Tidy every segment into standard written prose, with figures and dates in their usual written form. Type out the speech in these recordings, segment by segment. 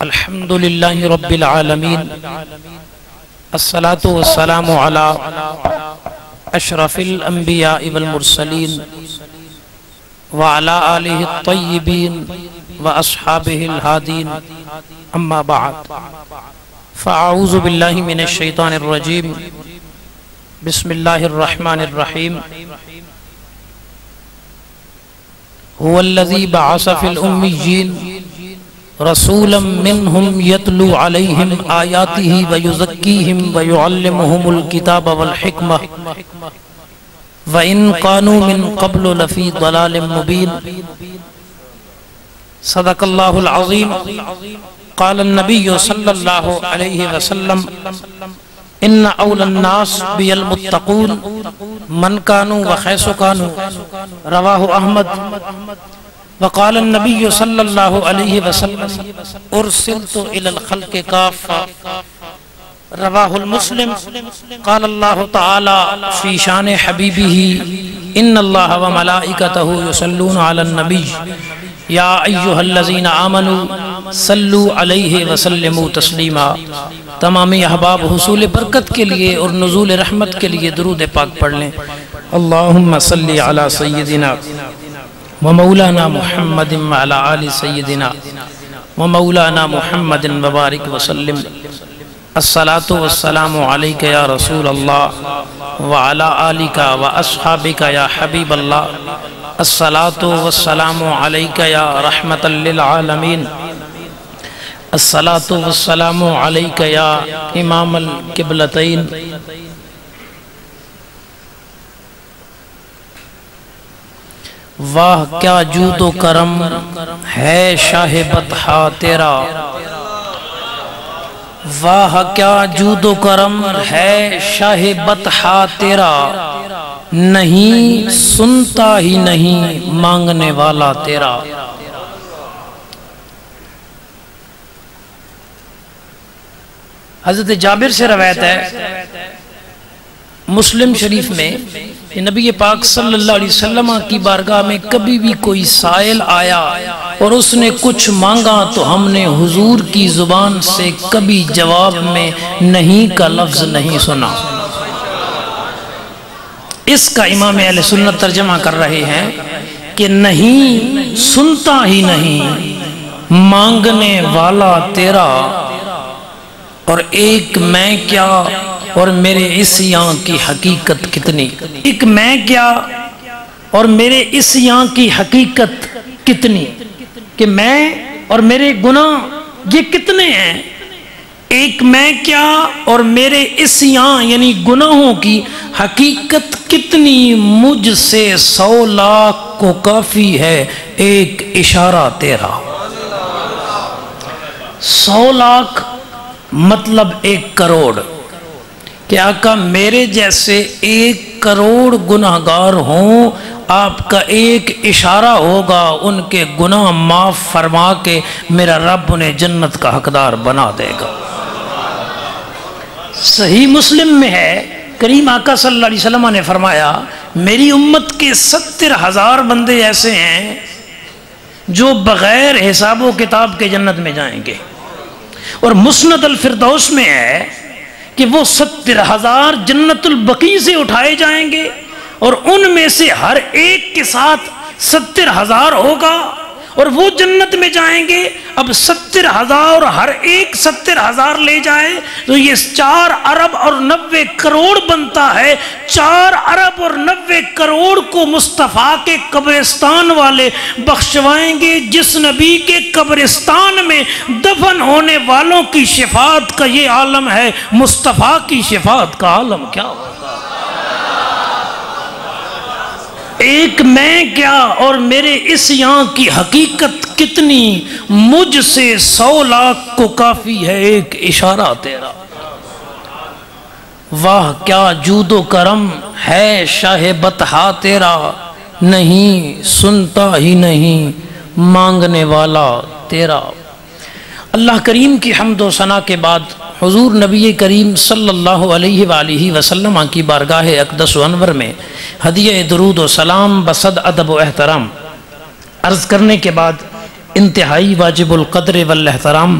الحمد للہ رب العالمین الصلاة والسلام علی اشرف الانبیاء والمرسلین وعلی آلہ الطیبین واصحابہ الہادین اما بعد فاعوذ باللہ من الشیطان الرجیم بسم اللہ الرحمن الرحیم هو الذی بعث فی الأمیین رسولا منهم يتلو عليهم آياته ويزكيهم ويعلمهم الكتاب والحكمة وإن كانوا من قبل لفي ضلال مبين صدق الله العظيم. قال النبي صلى الله عليه وسلم إن أولى الناس بي المتقون من كانوا وحيث كانوا. رواه أحمد. وقال النبي صلى الله عليه وسلم ارسلت الى الخلق كافة. رواه المسلم. قال الله تعالى في شان حبيبه ان الله وملائكته يصلون على النبي يا ايها الذين امنوا صلوا عليه وسلموا تسليما. تمام احباب حصول برکت کے لیے اور نزول رحمت کے لیے درود پاک پڑھ لیں. اللهم صل على سيدنا ومولانا محمد وعلى آل سيدنا ومولانا محمد وبارك وسلم. الصلاة والسلام عليك يا رسول الله وعلى آلك وأصحابك يا حبيب الله. الصلاة والسلام عليك يا رحمة للعالمين. الصلاة والسلام عليك يا إمام القبلتين. واہ کیا جود و کرم ہے شاہ بطحا تیرا. واہ کیا جود و کرم ہے شاہ بطحا تیرا. نہیں سنتا ہی نہیں مانگنے والا تیرا. حضرت جابر سے روایت ہے مسلم شریف میں کہ نبی پاک صلی اللہ علیہ وسلم کی بارگاہ میں کبھی بھی کوئی سائل آیا اور اس نے کچھ مانگا تو ہم نے حضور کی زبان سے کبھی جواب میں نہیں کا لفظ نہیں سنا. اس کا امام اہل سنت ترجمہ کر رہے ہیں کہ نہیں سنتا ہی نہیں مانگنے والا تیرا. اور ایک میں کیا اور میرے اس یہاں کی حقیقت کتنی. ایک میں کیا اور میرے اس یہاں کی حقیقت کتنی کہ میں اور میرے گناہ یہ کتنے ہیں. ایک میں کیا اور میرے اس یہاں یعنی گناہوں کی حقیقت کتنی. مجھ سے 100 لاکھ کو کافی ہے ایک اشارہ تیرا. 100 لاکھ مطلب 1 کروڑ کہ آقا میرے جیسے 1 کروڑ گناہگار ہوں آپ کا ایک اشارہ ہوگا ان کے گناہ معاف فرما کے میرا رب انہیں جنت کا حقدار بنا دے گا. صحیح مسلم میں ہے کریم آقا صلی اللہ علیہ وسلم نے فرمایا میری امت کے 70,000 بندے ایسے ہیں جو بغیر حساب و کتاب کے جنت میں جائیں گے. اور مسند الفردوس میں ہے کہ وہ 70,000 جنت البقیع سے اٹھائے جائیں گے اور ان میں سے ہر ایک کے ساتھ 70,000 ہوگا اور وہ جنت میں جائیں گے. اب 70,000 اور ہر ایک 70,000 لے جائے تو یہ 4 ارب اور 90 کروڑ بنتا ہے. 4 ارب اور 90 کروڑ کو مصطفیٰ کے قبرستان والے بخشوائیں گے. جس نبی کے قبرستان میں دفن ہونے والوں کی شفاعت کا یہ عالم ہے مصطفیٰ کی شفاعت کا عالم کیا ہوگا. ایک میں کیا اور میرے اس یہاں کی حقیقت کتنی. مجھ سے 100 لاکھ کو کافی ہے ایک اشارہ تیرا. واہ کیا جود و کرم ہے شاہ بطحا تیرا. نہیں سنتا ہی نہیں مانگنے والا تیرا. اللہ کریم کی حمد و ثنا کے بعد حضور نبی کریم صلی اللہ علیہ وآلہ وسلم کی بارگاہ اقدس و انور میں ہدیہ درود و سلام بصد ادب و احترام عرض کرنے کے بعد انتہائی واجب القدر والاحترام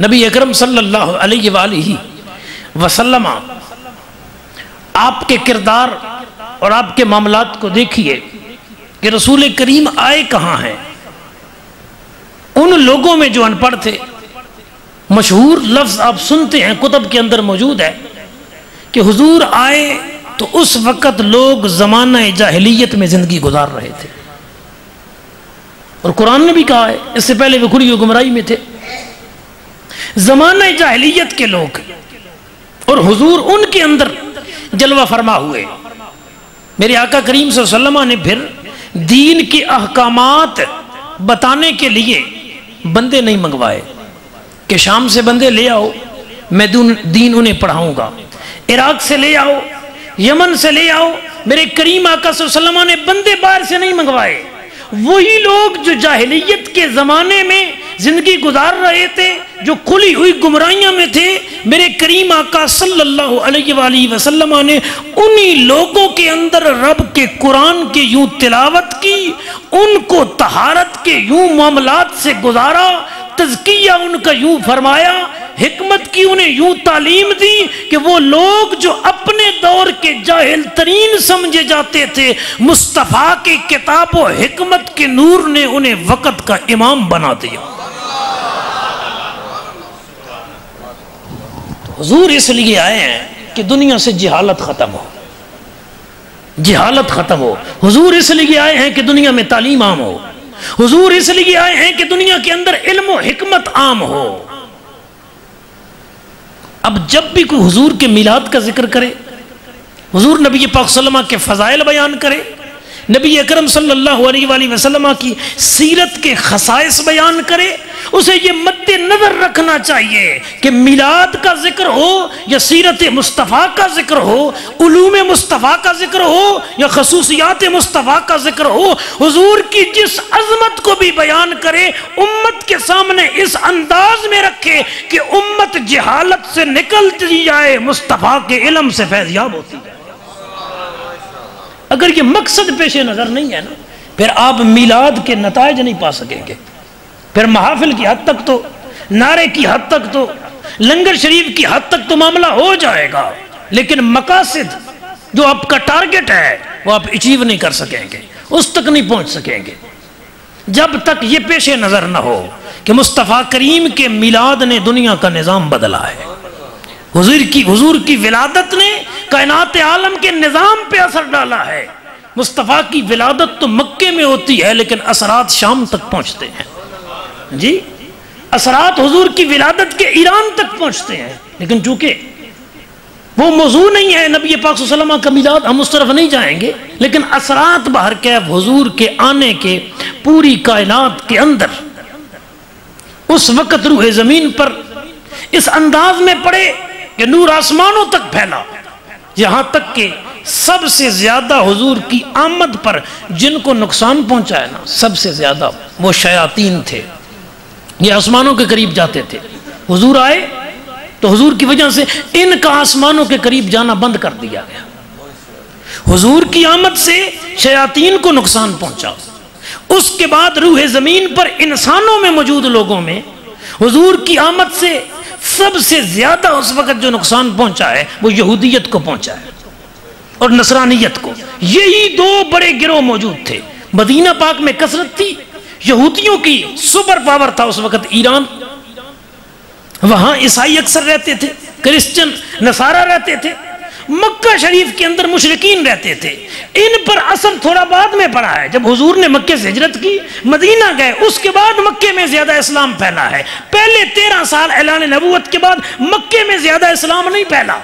نبی اکرم صلی اللہ علیہ وآلہ وسلم آپ کے کردار اور آپ کے معاملات کو دیکھیے کہ رسول کریم آئے کہاں ہیں؟ ان لوگوں میں جو ان پڑھ تھے. مشہور لفظ آپ سنتے ہیں، کتب کے اندر موجود ہے کہ حضور آئے تو اس وقت لوگ زمانہ جاہلیت میں زندگی گزار رہے تھے، اور قرآن نے بھی کہا ہے اس سے پہلے وہ کھلی گمراہی میں تھے. زمانہ جاہلیت کے لوگ اور حضور ان کے اندر جلوہ فرما ہوئے. میرے آقا کریم صلی اللہ علیہ وسلم نے پھر دین کے احکامات بتانے کے لیے بندے نہیں منگوائے کہ شام سے بندے لے آؤ میں دین انہیں پڑھاؤں گا، عراق سے لے آؤ، یمن سے لے آؤ. میرے کریم آقا صلی اللہ علیہ وسلم نے بندے باہر سے نہیں منگوائے. وہی لوگ جو جاہلیت کے زمانے میں زندگی گزار رہے تھے، جو کھلی ہوئی گمراہیاں میں تھے، میرے کریم آقا صلی اللہ علیہ وآلہ وسلم نے انہی لوگوں کے اندر رب کے قرآن کی یوں تلاوت کی، ان کو طہارت کے یوں معاملات سے گزارا، تزکیہ ان کا یوں فرمایا، حکمت کی انہیں یوں تعلیم دی کہ وہ لوگ جو اپنے دور کے جاہل ترین سمجھے جاتے تھے، مصطفیٰ کی کتاب و حکمت کے نور نے انہیں وقت کا امام بنا دیا. حضور اس لیے آئے ہیں کہ دنیا سے جہالت ختم ہو، جہالت ختم ہو. حضور اس لیے آئے ہیں کہ دنیا میں تعلیم عام ہو. حضور اس لیے آئے ہیں کہ دنیا کے اندر علم و حکمت عام ہو. اب جب بھی کوئی حضور کے میلاد کا ذکر کرے، حضور نبی پاک صلی اللہ علیہ وسلم کے فضائل بیان کرے، نبی اکرم صلی اللہ علیہ وآلہ وسلم کی سیرت کے خصائص بیان کرے، اسے یہ مد نظر رکھنا چاہیے کہ میلاد کا ذکر ہو یا سیرت مصطفیٰ کا ذکر ہو، علوم مصطفیٰ کا ذکر ہو یا خصوصیات مصطفیٰ کا ذکر ہو، حضور کی جس عظمت کو بھی بیان کرے امت کے سامنے اس انداز میں رکھے کہ امت جہالت سے نکلتی جائے، مصطفیٰ کے علم سے فیضیاب ہوتی ہے. اگر یہ مقصد پیش نظر نہیں ہے نا، پھر آپ میلاد کے نتائج نہیں پا سکیں گے. پھر محافل کی حد تک تو، نعرے کی حد تک تو، لنگر شریف کی حد تک تو معاملہ ہو جائے گا، لیکن مقاصد جو آپ کا ٹارگٹ ہے وہ آپ اچیو نہیں کر سکیں گے، اس تک نہیں پہنچ سکیں گے جب تک یہ پیش نظر نہ ہو کہ مصطفیٰ کریم کے میلاد نے دنیا کا نظام بدلا ہے. حضور کی ولادت نے کائنات عالم کے نظام پہ اثر ڈالا ہے. مصطفیٰ کی ولادت تو مکے میں ہوتی ہے لیکن اثرات شام تک پہنچتے ہیں. جی اثرات حضور کی ولادت کے ایران تک پہنچتے ہیں، لیکن چونکہ وہ موضوع نہیں ہے نبی پاک صلی اللہ علیہ وسلم کا میلاد، ہم اس طرف نہیں جائیں گے. لیکن اثرات باہر کیف حضور کے آنے کے پوری کائنات کے اندر اس وقت روح زمین پر اس انداز میں پڑے کہ نور آسمانوں تک پھیلا، یہاں تک کہ سب سے زیادہ حضور کی آمد پر جن کو نقصان پہنچا ہے نا، سب سے زیادہ وہ شیاطین تھے. یہ آسمانوں کے قریب جاتے تھے. حضور آئے تو حضور کی وجہ سے ان کا آسمانوں کے قریب جانا بند کر دیا گیا. حضور کی آمد سے شیاطین کو نقصان پہنچا. اس کے بعد روح زمین پر انسانوں میں موجود لوگوں میں حضور کی آمد سے سب سے زیادہ اس وقت جو نقصان پہنچا ہے وہ یہودیت کو پہنچا ہے اور نصرانیت کو. یہی دو بڑے گروہ موجود تھے. مدینہ پاک میں کثرت تھی، یہودیوں کی سپر پاور تھا اس وقت ایران، وہاں عیسائی اکثر رہتے تھے، کرسچن نصارہ رہتے تھے. مکہ شریف کے اندر مشرکین رہتے تھے. ان پر اثر تھوڑا بعد میں پڑا ہے. جب حضور نے مکے سے ہجرت کی، مدینہ گئے، اس کے بعد مکے میں زیادہ اسلام پھیلا ہے. پہلے 13 سال اعلان نبوت کے بعد مکے میں زیادہ اسلام نہیں پھیلا.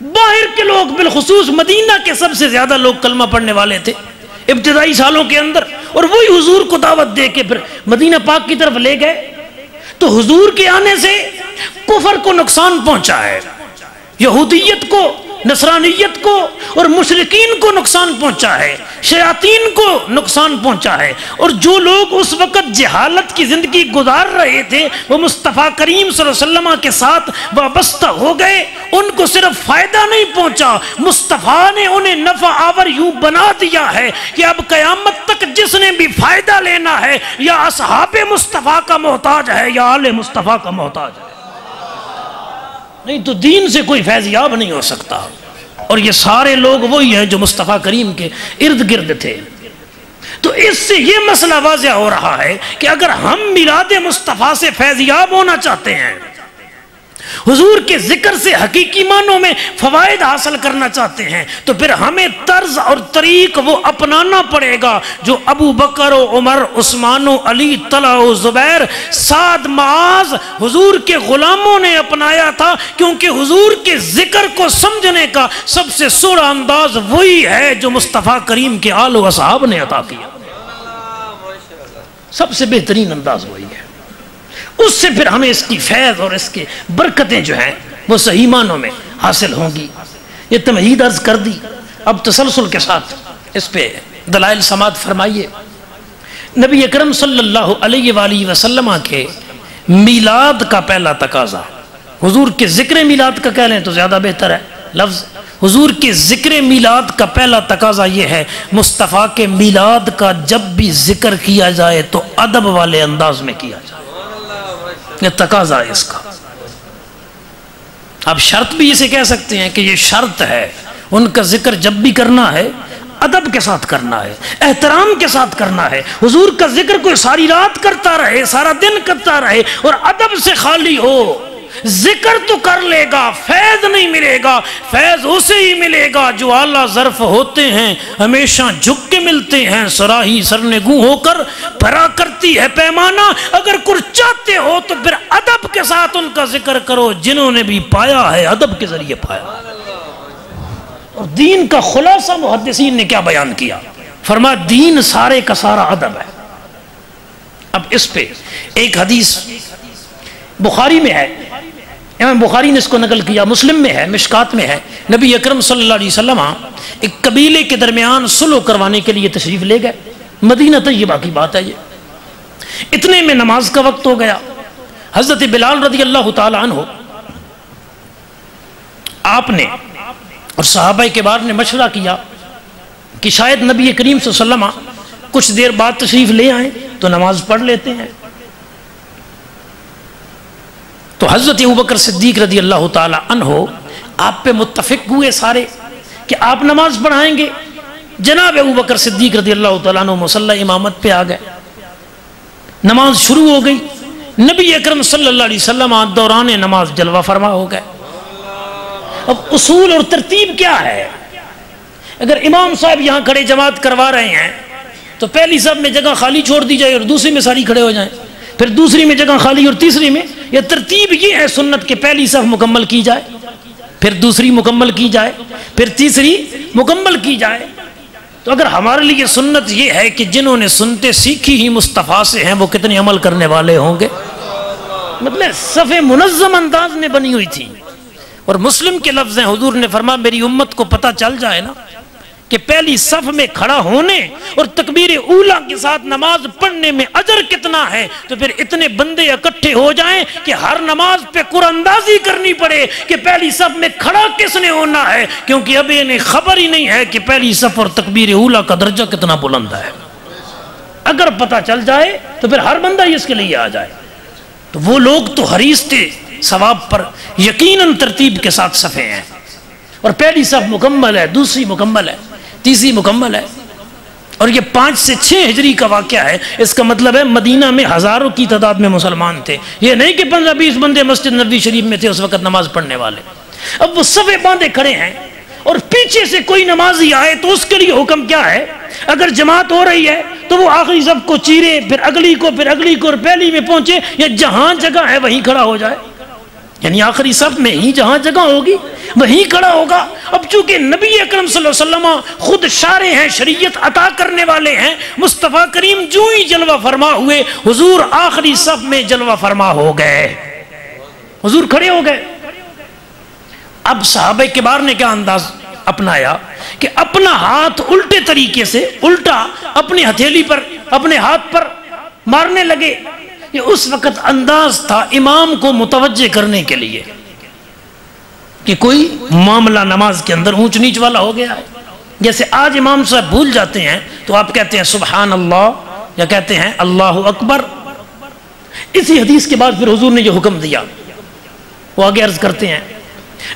باہر کے لوگ بالخصوص مدینہ کے سب سے زیادہ لوگ کلمہ پڑھنے والے تھے ابتدائی سالوں کے اندر، اور وہی حضور کو دعوت دے کے پھر مدینہ پاک کی طرف لے گئے. تو حضور کے آنے سے کفر کو نقصان پہنچا ہے، یہودیت کو نصرانیت کو اور مشرکین کو نقصان پہنچا ہے، شیاطین کو نقصان پہنچا ہے، اور جو لوگ اس وقت جہالت کی زندگی گزار رہے تھے وہ مصطفیٰ کریم صلی اللہ علیہ وسلم کے ساتھ وابستہ ہو گئے، ان کو صرف فائدہ نہیں پہنچا، مصطفیٰ نے انہیں نفع آور یوں بنا دیا ہے کہ اب قیامت تک جس نے بھی فائدہ لینا ہے یا اصحاب مصطفیٰ کا محتاج ہے یا آل مصطفیٰ کا محتاج ہے، نہیں تو دین سے کوئی فیض یاب نہیں ہو سکتا۔ اور یہ سارے لوگ وہی ہیں جو مصطفیٰ کریم کے ارد گرد تھے۔ تو اس سے یہ مسئلہ واضح ہو رہا ہے کہ اگر ہم میلاد مصطفیٰ سے فیض یاب ہونا چاہتے ہیں، حضور کے ذکر سے حقیقی معنوں میں فوائد حاصل کرنا چاہتے ہیں، تو پھر ہمیں طرز اور طریق وہ اپنانا پڑے گا جو ابو بکر و عمر، عثمان و علی، طلحہ و زبیر، سعد، معاذ حضور کے غلاموں نے اپنایا تھا، کیونکہ حضور کے ذکر کو سمجھنے کا سب سے سوڑا انداز وہی ہے جو مصطفیٰ کریم کے آل و اصحاب نے عطا کیا، سب سے بہترین انداز وہی ہے۔ اس سے پھر ہمیں اس کی فیض اور اس کے برکتیں جو ہیں وہ صحیح معنوں میں حاصل ہوں گی۔ یہ تمہید عرض کر دی، اب تسلسل کے ساتھ اس پہ دلائل سماعت فرمائیے۔ نبی اکرم صلی اللہ علیہ وآلہ وسلم کے میلاد کا پہلا تقاضا، حضور کے ذکر میلاد کا کہہ لیں تو زیادہ بہتر ہے لفظ، حضور کے ذکر میلاد کا پہلا تقاضا یہ ہے مصطفیٰ کے میلاد کا جب بھی ذکر کیا جائے تو ادب والے انداز میں کیا جائے، یہ تقاضا ہے اس کا۔ آپ شرط بھی اسے کہہ سکتے ہیں کہ یہ شرط ہے، ان کا ذکر جب بھی کرنا ہے ادب کے ساتھ کرنا ہے، احترام کے ساتھ کرنا ہے۔ حضور کا ذکر کوئی ساری رات کرتا رہے، سارا دن کرتا رہے اور ادب سے خالی ہو، ذکر تو کر لے گا، فیض نہیں ملے گا۔ فیض اسے ہی ملے گا جو اعلیٰ ظرف ہوتے ہیں، ہمیشہ جھک کے ملتے ہیں، سراہی سرنگوں ہو کر بھرا کرتی ہے پیمانہ۔ اگر کچھ چاہتے ہو تو پھر ادب کے ساتھ ان کا ذکر کرو، جنہوں نے بھی پایا ہے ادب کے ذریعے پایا۔ اور دین کا خلاصہ محدثین نے کیا بیان کیا؟ فرمایا دین سارے کا سارا ادب ہے۔ اب اس پہ ایک حدیث بخاری میں ہے، امام بخاری نے اس کو نقل کیا، مسلم میں ہے، مشکات میں ہے، نبی اکرم صلی اللہ علیہ وسلم ایک قبیلے کے درمیان صلح کروانے کے لیے تشریف لے گئے، مدینہ طیبہ کی بات ہے یہ۔ اتنے میں نماز کا وقت ہو گیا، حضرت بلال رضی اللہ تعالی عنہ آپ نے اور صحابہ کبار نے مشورہ کیا کہ شاید نبی کریم صلی اللہ علیہ وسلم کچھ دیر بعد تشریف لے آئیں تو نماز پڑھ لیتے ہیں۔ تو حضرت ابوبکر صدیق رضی اللہ تعالی عنہ آپ پہ متفق ہوئے سارے کہ آپ نماز پڑھائیں گے۔ جناب ابوبکر صدیق رضی اللہ تعالیٰ عنہ مصلی امامت پہ آ گئے، نماز شروع ہو گئی، نبی اکرم صلی اللہ علیہ وسلم دوران نماز جلوہ فرما ہو گئے۔ اب اصول اور ترتیب کیا ہے؟ اگر امام صاحب یہاں کھڑے جماعت کروا رہے ہیں تو پہلی صف میں جگہ خالی چھوڑ دی جائے اور دوسری میں ساری کھڑے ہو جائیں، پھر دوسری میں جگہ خالی اور تیسری میں، یہ ترتیب یہ ہے سنت کہ پہلی صف مکمل کی جائے، پھر دوسری مکمل کی جائے، پھر تیسری مکمل کی جائے۔ تو اگر ہمارے لیے سنت یہ ہے کہ جنہوں نے سنتے سیکھی ہی مصطفیٰ سے ہیں وہ کتنے عمل کرنے والے ہوں گے؟ مطلب صف منظم انداز میں بنی ہوئی تھی۔ اور مسلم کے لفظ ہیں، حضور نے فرمایا میری امت کو پتہ چل جائے نا کہ پہلی صف میں کھڑا ہونے اور تکبیر اولیٰ کے ساتھ نماز پڑھنے میں اجر کتنا ہے، تو پھر اتنے بندے اکٹھے ہو جائیں کہ ہر نماز پہ قرآن اندازی کرنی پڑے کہ پہلی صف میں کھڑا کس نے ہونا ہے، کیونکہ اب انہیں خبر ہی نہیں ہے کہ پہلی صف اور تکبیر اولیٰ کا درجہ کتنا بلند ہے۔ اگر پتہ چل جائے تو پھر ہر بندہ اس کے لیے آ جائے۔ تو وہ لوگ تو حریص تھے ثواب پر، یقیناً ترتیب کے ساتھ صفیں ہیں، اور پہلی صف مکمل ہے، دوسری مکمل ہے، تیسری مکمل ہے۔ اور یہ 5 سے 6 ہجری کا واقعہ ہے، اس کا مطلب ہے مدینہ میں ہزاروں کی تعداد میں مسلمان تھے، یہ نہیں کہ 15-20 بندے مسجد نبوی شریف میں تھے اس وقت نماز پڑھنے والے۔ اب وہ صفیں باندھے کھڑے ہیں اور پیچھے سے کوئی نمازی آئے تو اس کے لیے حکم کیا ہے؟ اگر جماعت ہو رہی ہے تو وہ آخری صف کو چیرے، پھر اگلی کو، پھر اگلی کو، اور پہلی میں پہنچے، یا جہاں جگہ ہے وہیں کھڑا ہو جائے، یعنی آخری صف میں ہی جہاں جگہ ہوگی وہیں کھڑا ہوگا۔ اب چونکہ نبی اکرم صلی اللہ علیہ وسلم خود شارع ہیں، شریعت عطا کرنے والے ہیں، مصطفیٰ کریم جو ہی جلوہ فرما ہوئے حضور آخری صف میں جلوہ فرما ہو گئے، حضور کھڑے ہو گئے۔ اب صحابہ کبار نے کیا انداز اپنایا کہ اپنا ہاتھ الٹے طریقے سے الٹا اپنی ہتھیلی پر اپنے ہاتھ پر مارنے لگے. یہ اس وقت انداز تھا امام کو متوجہ کرنے کے لیے کہ کوئی معاملہ نماز کے اندر اونچ نیچ والا ہو گیا ہے. جیسے آج امام صاحب بھول جاتے ہیں تو آپ کہتے ہیں سبحان اللہ یا کہتے ہیں اللہ اکبر. اسی حدیث کے بعد پھر حضور نے جو حکم دیا وہ آگے عرض کرتے ہیں.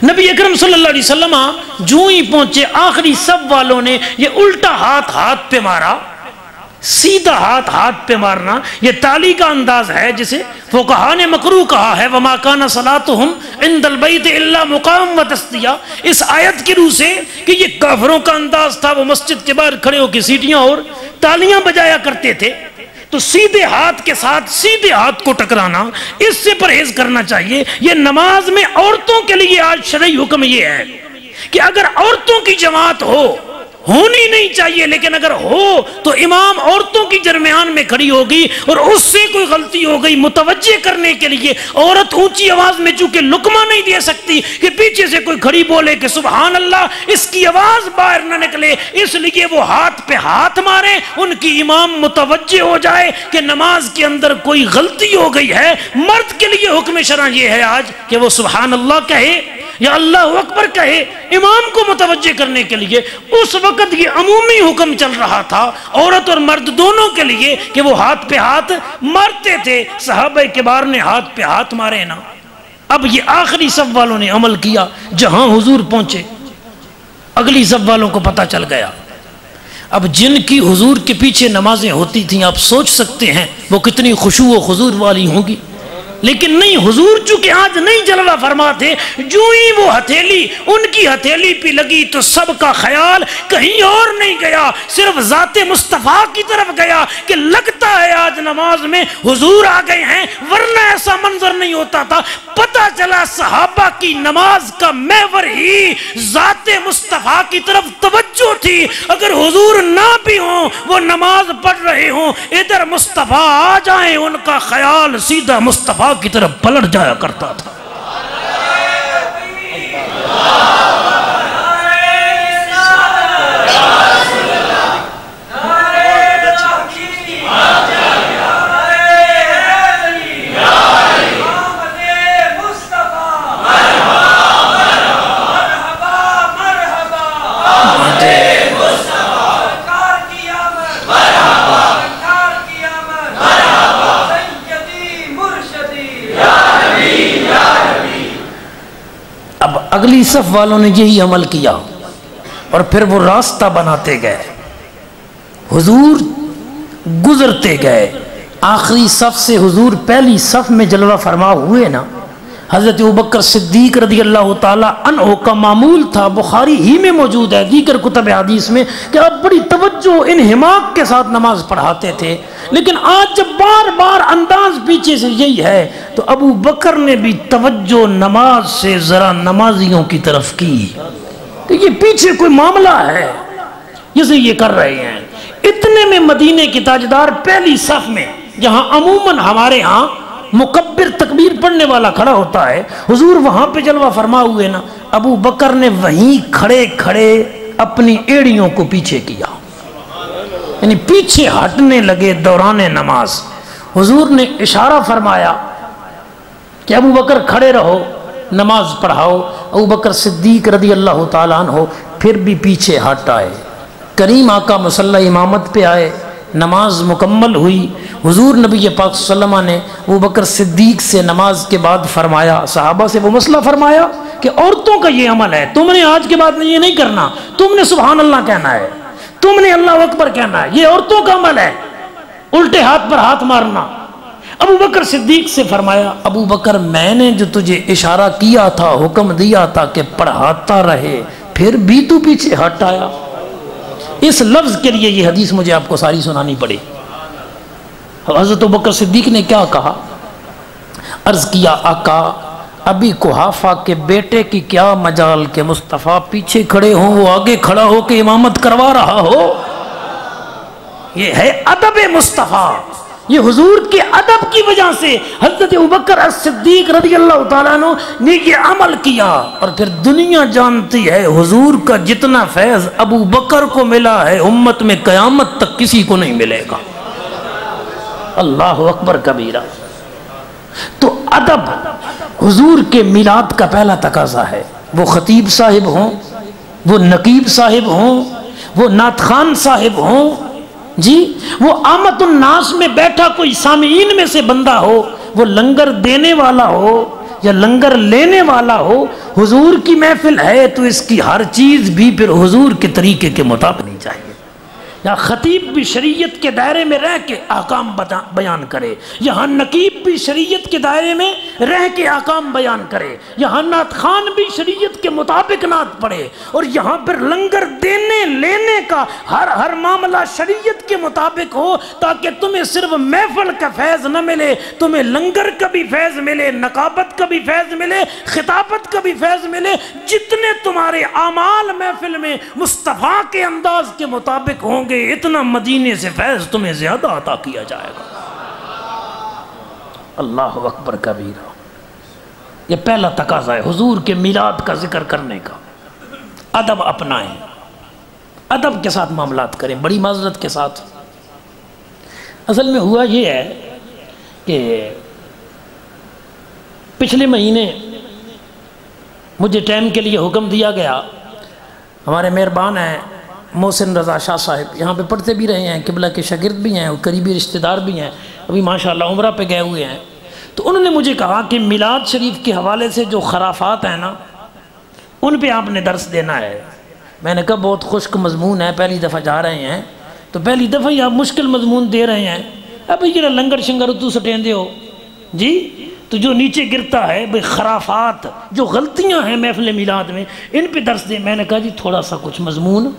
نبی اکرم صلی اللہ علیہ وسلم جو ہی پہنچے آخری صف والوں نے یہ الٹا ہاتھ پہ مارا. سیدھا ہاتھ پہ مارنا یہ تالی کا انداز ہے جسے فقہاء نے مکروہ کہا ہے. وما کان صلاتہم عند البیت الا مقام و تصدیہ. اس آیت کی روح سے کہ یہ کافروں کا انداز تھا. وہ مسجد کے باہر کھڑے ہو کے سیٹیاں اور تالیاں بجایا کرتے تھے. تو سیدھے ہاتھ کے ساتھ سیدھے ہاتھ کو ٹکرانا اس سے پرہیز کرنا چاہیے. یہ نماز میں عورتوں کے لیے آج شرعی حکم یہ ہے کہ اگر عورتوں کی جماعت ہونی نہیں چاہیے لیکن اگر ہو تو امام عورتوں کی درمیان میں کھڑی ہوگی اور اس سے کوئی غلطی ہو گئی متوجہ کرنے کے لیے عورت اونچی آواز میں چونکہ لقمہ نہیں دے سکتی کہ پیچھے سے کوئی کھڑی بولے کہ سبحان اللہ اس کی آواز باہر نہ نکلے اس لیے وہ ہاتھ پہ ہاتھ مارے ان کی امام متوجہ ہو جائے کہ نماز کے اندر کوئی غلطی ہو گئی ہے. مرد کے لیے حکم شرع یہ ہے آج کہ وہ سبحان اللہ کہے یا اللہ اکبر کہے امام کو متوجہ کرنے کے لیے. اس وقت یہ عمومی حکم چل رہا تھا عورت اور مرد دونوں کے لیے کہ وہ ہاتھ پہ ہاتھ مارتے تھے. صحابہ کبار نے ہاتھ پہ ہاتھ مارے نا. اب یہ آخری صف والوں نے عمل کیا. جہاں حضور پہنچے اگلی صف والوں کو پتہ چل گیا. اب جن کی حضور کے پیچھے نمازیں ہوتی تھیں آپ سوچ سکتے ہیں وہ کتنی خشوع و خضوع والی ہوں گی. لیکن نہیں حضور چونکہ آج نہیں جلوہ فرما تھے جو ہی وہ ہتھیلی ان کی ہتھیلی پہ لگی تو سب کا خیال کہیں اور نہیں گیا صرف ذات مصطفیٰ کی طرف گیا کہ لگتا ہے آج نماز میں حضور آ گئے ہیں ورنہ ایسا منظر نہیں ہوتا تھا. پتہ چلا صحابہ کی نماز کا محور ہی ذات مصطفیٰ کی طرف توجہ تھی. اگر حضور نہ بھی ہوں وہ نماز پڑھ رہے ہوں ادھر مصطفیٰ آ جائیں ان کا خیال سیدھا مصطفیٰ کی طرف پلٹ جایا کرتا تھا. اگلی صف والوں نے یہی عمل کیا اور پھر وہ راستہ بناتے گئے. حضور گزرتے گئے آخری صف سے. حضور پہلی صف میں جلوہ فرما ہوئے نا. حضرت ابوبکر صدیق رضی اللہ تعالیٰ عنہ کا معمول تھا بخاری ہی میں موجود ہے دیگر کتب حدیث میں کہ آپ بڑی توجہ انہماک کے ساتھ نماز پڑھاتے تھے. لیکن آج جب بار بار انداز پیچھے سے یہی ہے تو ابو بکر نے بھی توجہ نماز سے ذرا نمازیوں کی طرف کی کہ یہ پیچھے کوئی معاملہ ہے جسے یہ کر رہے ہیں. اتنے میں مدینے کی تاجدار پہلی صف میں جہاں عموماً ہمارے ہاں مکبر تکبیر پڑھنے والا کھڑا ہوتا ہے حضور وہاں پہ جلوہ فرما ہوئے نا. ابو بکر نے وہیں کھڑے کھڑے اپنی ایڑیوں کو پیچھے کیا یعنی پیچھے ہٹنے لگے دوران نماز. حضور نے اشارہ فرمایا کہ ابو بکر کھڑے رہو نماز پڑھاؤ. ابو بکر صدیق رضی اللہ تعالیٰ عنہ پھر بھی پیچھے ہٹ آئے. کریم آقا مصلی امامت پہ آئے. نماز مکمل ہوئی. حضور نبی پاک صلی اللہ علیہ وسلم نے ابو بکر صدیق سے نماز کے بعد فرمایا صحابہ سے وہ مسئلہ فرمایا کہ عورتوں کا یہ عمل ہے تم نے آج کے بعد یہ نہیں کرنا. تم نے سبحان اللہ کہنا ہے تم نے اللہ اکبر کہنا ہے. یہ عورتوں کا عمل ہے الٹے ہاتھ پر ہاتھ مارنا. ابو بکر صدیق سے فرمایا ابو بکر میں نے جو تجھے اشارہ کیا تھا حکم دیا تھا کہ پڑھاتا رہے پھر بھی تو پیچھے ہٹ آیا. اس لفظ کے لیے یہ حدیث مجھے آپ کو ساری سنانی پڑی. حضرت ابو بکر صدیق نے کیا کہا عرض کیا آقا ابھی قحافہ کے بیٹے کی کیا مجال کہ مصطفیٰ پیچھے کھڑے ہوں وہ آگے کھڑا ہو کے امامت کروا رہا ہو. یہ ہے ادب مصطفیٰ. یہ حضور کے ادب کی وجہ سے حضرت ابوبکر الصدیق رضی اللہ تعالیٰ عنہ نے یہ عمل کیا، اور پھر دنیا جانتی ہے حضور کا جتنا فیض ابو بکر کو ملا ہے امت میں قیامت تک کسی کو نہیں ملے گا۔ اللہ اکبر کبیرہ۔ تو ادب حضور کے میلاد کا پہلا تقاضا ہے، وہ خطیب صاحب ہوں، وہ نقیب صاحب ہوں، وہ نعت خوان صاحب ہوں، جی وہ عامت الناس میں بیٹھا کوئی سامعین میں سے بندہ ہو، وہ لنگر دینے والا ہو یا لنگر لینے والا ہو، حضور کی محفل ہے تو اس کی ہر چیز بھی پھر حضور کے طریقے کے مطابق نہیں چاہیے۔ یا خطیب بھی شریعت کے دائرے میں رہ کے احکام بیان کرے، یہاں نقیب بھی شریعت کے دائرے میں رہ کے احکام بیان کرے، یہاں نعت خوان بھی شریعت کے مطابق نعت پڑھے، اور یہاں پر لنگر دینے لینے کا ہر معاملہ شریعت کے مطابق ہو، تاکہ تمہیں صرف محفل کا فیض نہ ملے، تمہیں لنگر کا بھی فیض ملے، نقابت کا بھی فیض ملے، خطابت کا بھی فیض ملے۔ جتنے تمہارے اعمال محفل میں مصطفیٰ کے انداز کے مطابق ہوں گے، اتنا مدینے سے فیض تمہیں زیادہ عطا کیا جائے گا۔ اللہ اکبر کبیرہ۔ یہ پہلا تقاضا ہے حضور کے میلاد کا ذکر کرنے کا۔ ادب اپنائیں، ادب کے ساتھ معاملات کریں، بڑی معذرت کے ساتھ۔ اصل میں ہوا یہ ہے کہ پچھلے مہینے مجھے ٹائم کے لیے حکم دیا گیا، ہمارے مہربان ہیں محسن رضا شاہ صاحب، یہاں پہ پڑھتے بھی رہے ہیں، قبلہ کے شاگرد بھی ہیں، قریبی رشتہ دار بھی ہیں، ابھی ماشاءاللہ عمرہ پہ گئے ہوئے ہیں۔ تو انہوں نے مجھے کہا کہ میلاد شریف کے حوالے سے جو خرافات ہیں نا، ان پہ آپ نے درس دینا ہے۔ میں نے کہا بہت خشک مضمون ہے، پہلی دفعہ جا رہے ہیں تو پہلی دفعہ ہی آپ مشکل مضمون دے رہے ہیں، اب یہ لنگر شنگر تو سٹین دے ہو جی، تو جو نیچے گرتا ہے بھئی خرافات، جو غلطیاں ہیں محفل میلاد میں، ان پہ درس دیں۔ میں نے کہا جی تھوڑا سا کچھ مضمون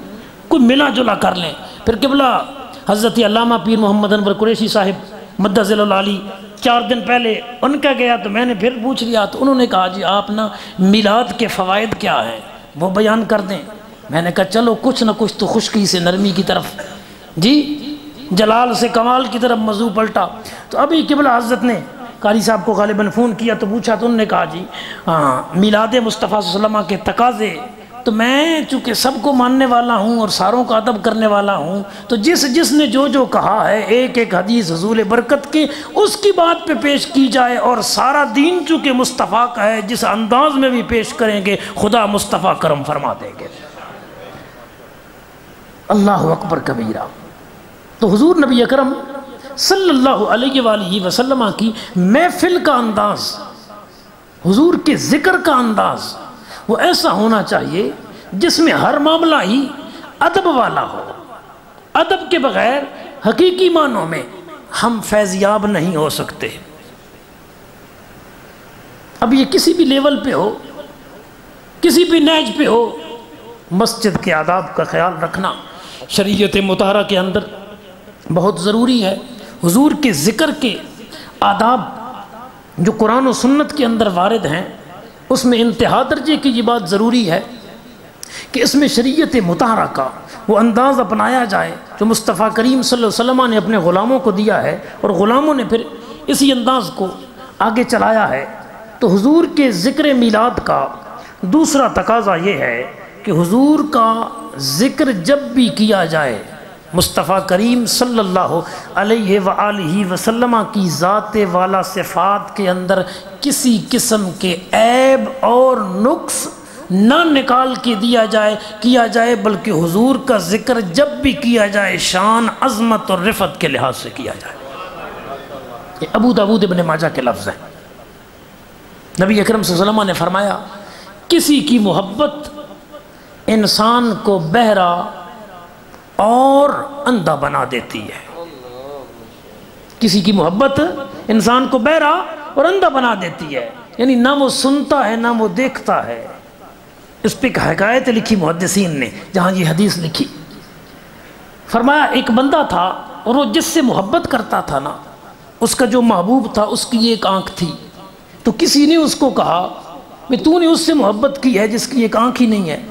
کوئی ملا جلا کر لیں۔ پھر قبلہ حضرت علامہ پیر محمد انور قریشی صاحب مدہ ذیل العالی 4 دن پہلے ان کا گیا، تو میں نے پھر پوچھ لیا، تو انہوں نے کہا جی آپ نا میلاد کے فوائد کیا ہیں وہ بیان کر دیں۔ میں نے کہا چلو کچھ نہ کچھ تو خشکی سے نرمی کی طرف، جی جلال سے کمال کی طرف موضوع پلٹا۔ تو ابھی قبلہ حضرت نے قاری صاحب کو غالباً فون کیا تو پوچھا، تو انہوں نے کہا جی میلاد مصطفیٰ صلی اللہ علیہ وسلم کے تقاضے، تو میں چونکہ سب کو ماننے والا ہوں اور ساروں کا ادب کرنے والا ہوں، تو جس نے جو کہا ہے ایک ایک حدیث حضور برکت کی اس کی بات پہ پیش کی جائے، اور سارا دین چونکہ مصطفیٰ کا ہے، جس انداز میں بھی پیش کریں گے خدا مصطفیٰ کرم فرما دیں گے۔ اللہ اکبر کبیرہ۔ تو حضور نبی اکرم صلی اللہ علیہ وآلہ وسلم کی محفل کا انداز، حضور کے ذکر کا انداز وہ ایسا ہونا چاہیے جس میں ہر معاملہ ہی ادب والا ہو۔ ادب کے بغیر حقیقی معنوں میں ہم فیضیاب نہیں ہو سکتے۔ اب یہ کسی بھی لیول پہ ہو، کسی بھی نیج پہ ہو، مسجد کے آداب کا خیال رکھنا شریعت مطہرہ کے اندر بہت ضروری ہے۔ حضور کے ذکر کے آداب جو قرآن و سنت کے اندر وارد ہیں، اس میں انتہا درجے کی یہ بات ضروری ہے کہ اس میں شریعت مطہرہ کا وہ انداز اپنایا جائے جو مصطفیٰ کریم صلی اللہ علیہ وسلم نے اپنے غلاموں کو دیا ہے، اور غلاموں نے پھر اسی انداز کو آگے چلایا ہے۔ تو حضور کے ذکر میلاد کا دوسرا تقاضا یہ ہے کہ حضور کا ذکر جب بھی کیا جائے، مصطفیٰ کریم صلی اللہ علیہ وآلہ وسلم کی ذات والا صفات کے اندر کسی قسم کے عیب اور نقص نہ نکال کے کیا جائے، بلکہ حضور کا ذکر جب بھی کیا جائے شان، عظمت اور رفعت کے لحاظ سے کیا جائے۔ یہ ابو داؤد ابن ماجہ کے لفظ ہیں۔ نبی اکرم صلی اللہ علیہ وسلم نے فرمایا کسی کی محبت انسان کو بہرا اور اندھا بنا دیتی ہے۔ کسی کی محبت انسان کو بہرا اور اندھا بنا دیتی ہے، یعنی نہ وہ سنتا ہے نہ وہ دیکھتا ہے۔ اس پہ حکایت لکھی محدثین نے، جہاں یہ حدیث لکھی، فرمایا ایک بندہ تھا اور وہ جس سے محبت کرتا تھا نا، اس کا جو محبوب تھا اس کی ایک آنکھ تھی، تو کسی نے اس کو کہا کہ تو نے اس سے محبت کی ہے جس کی ایک آنکھ ہی نہیں ہے۔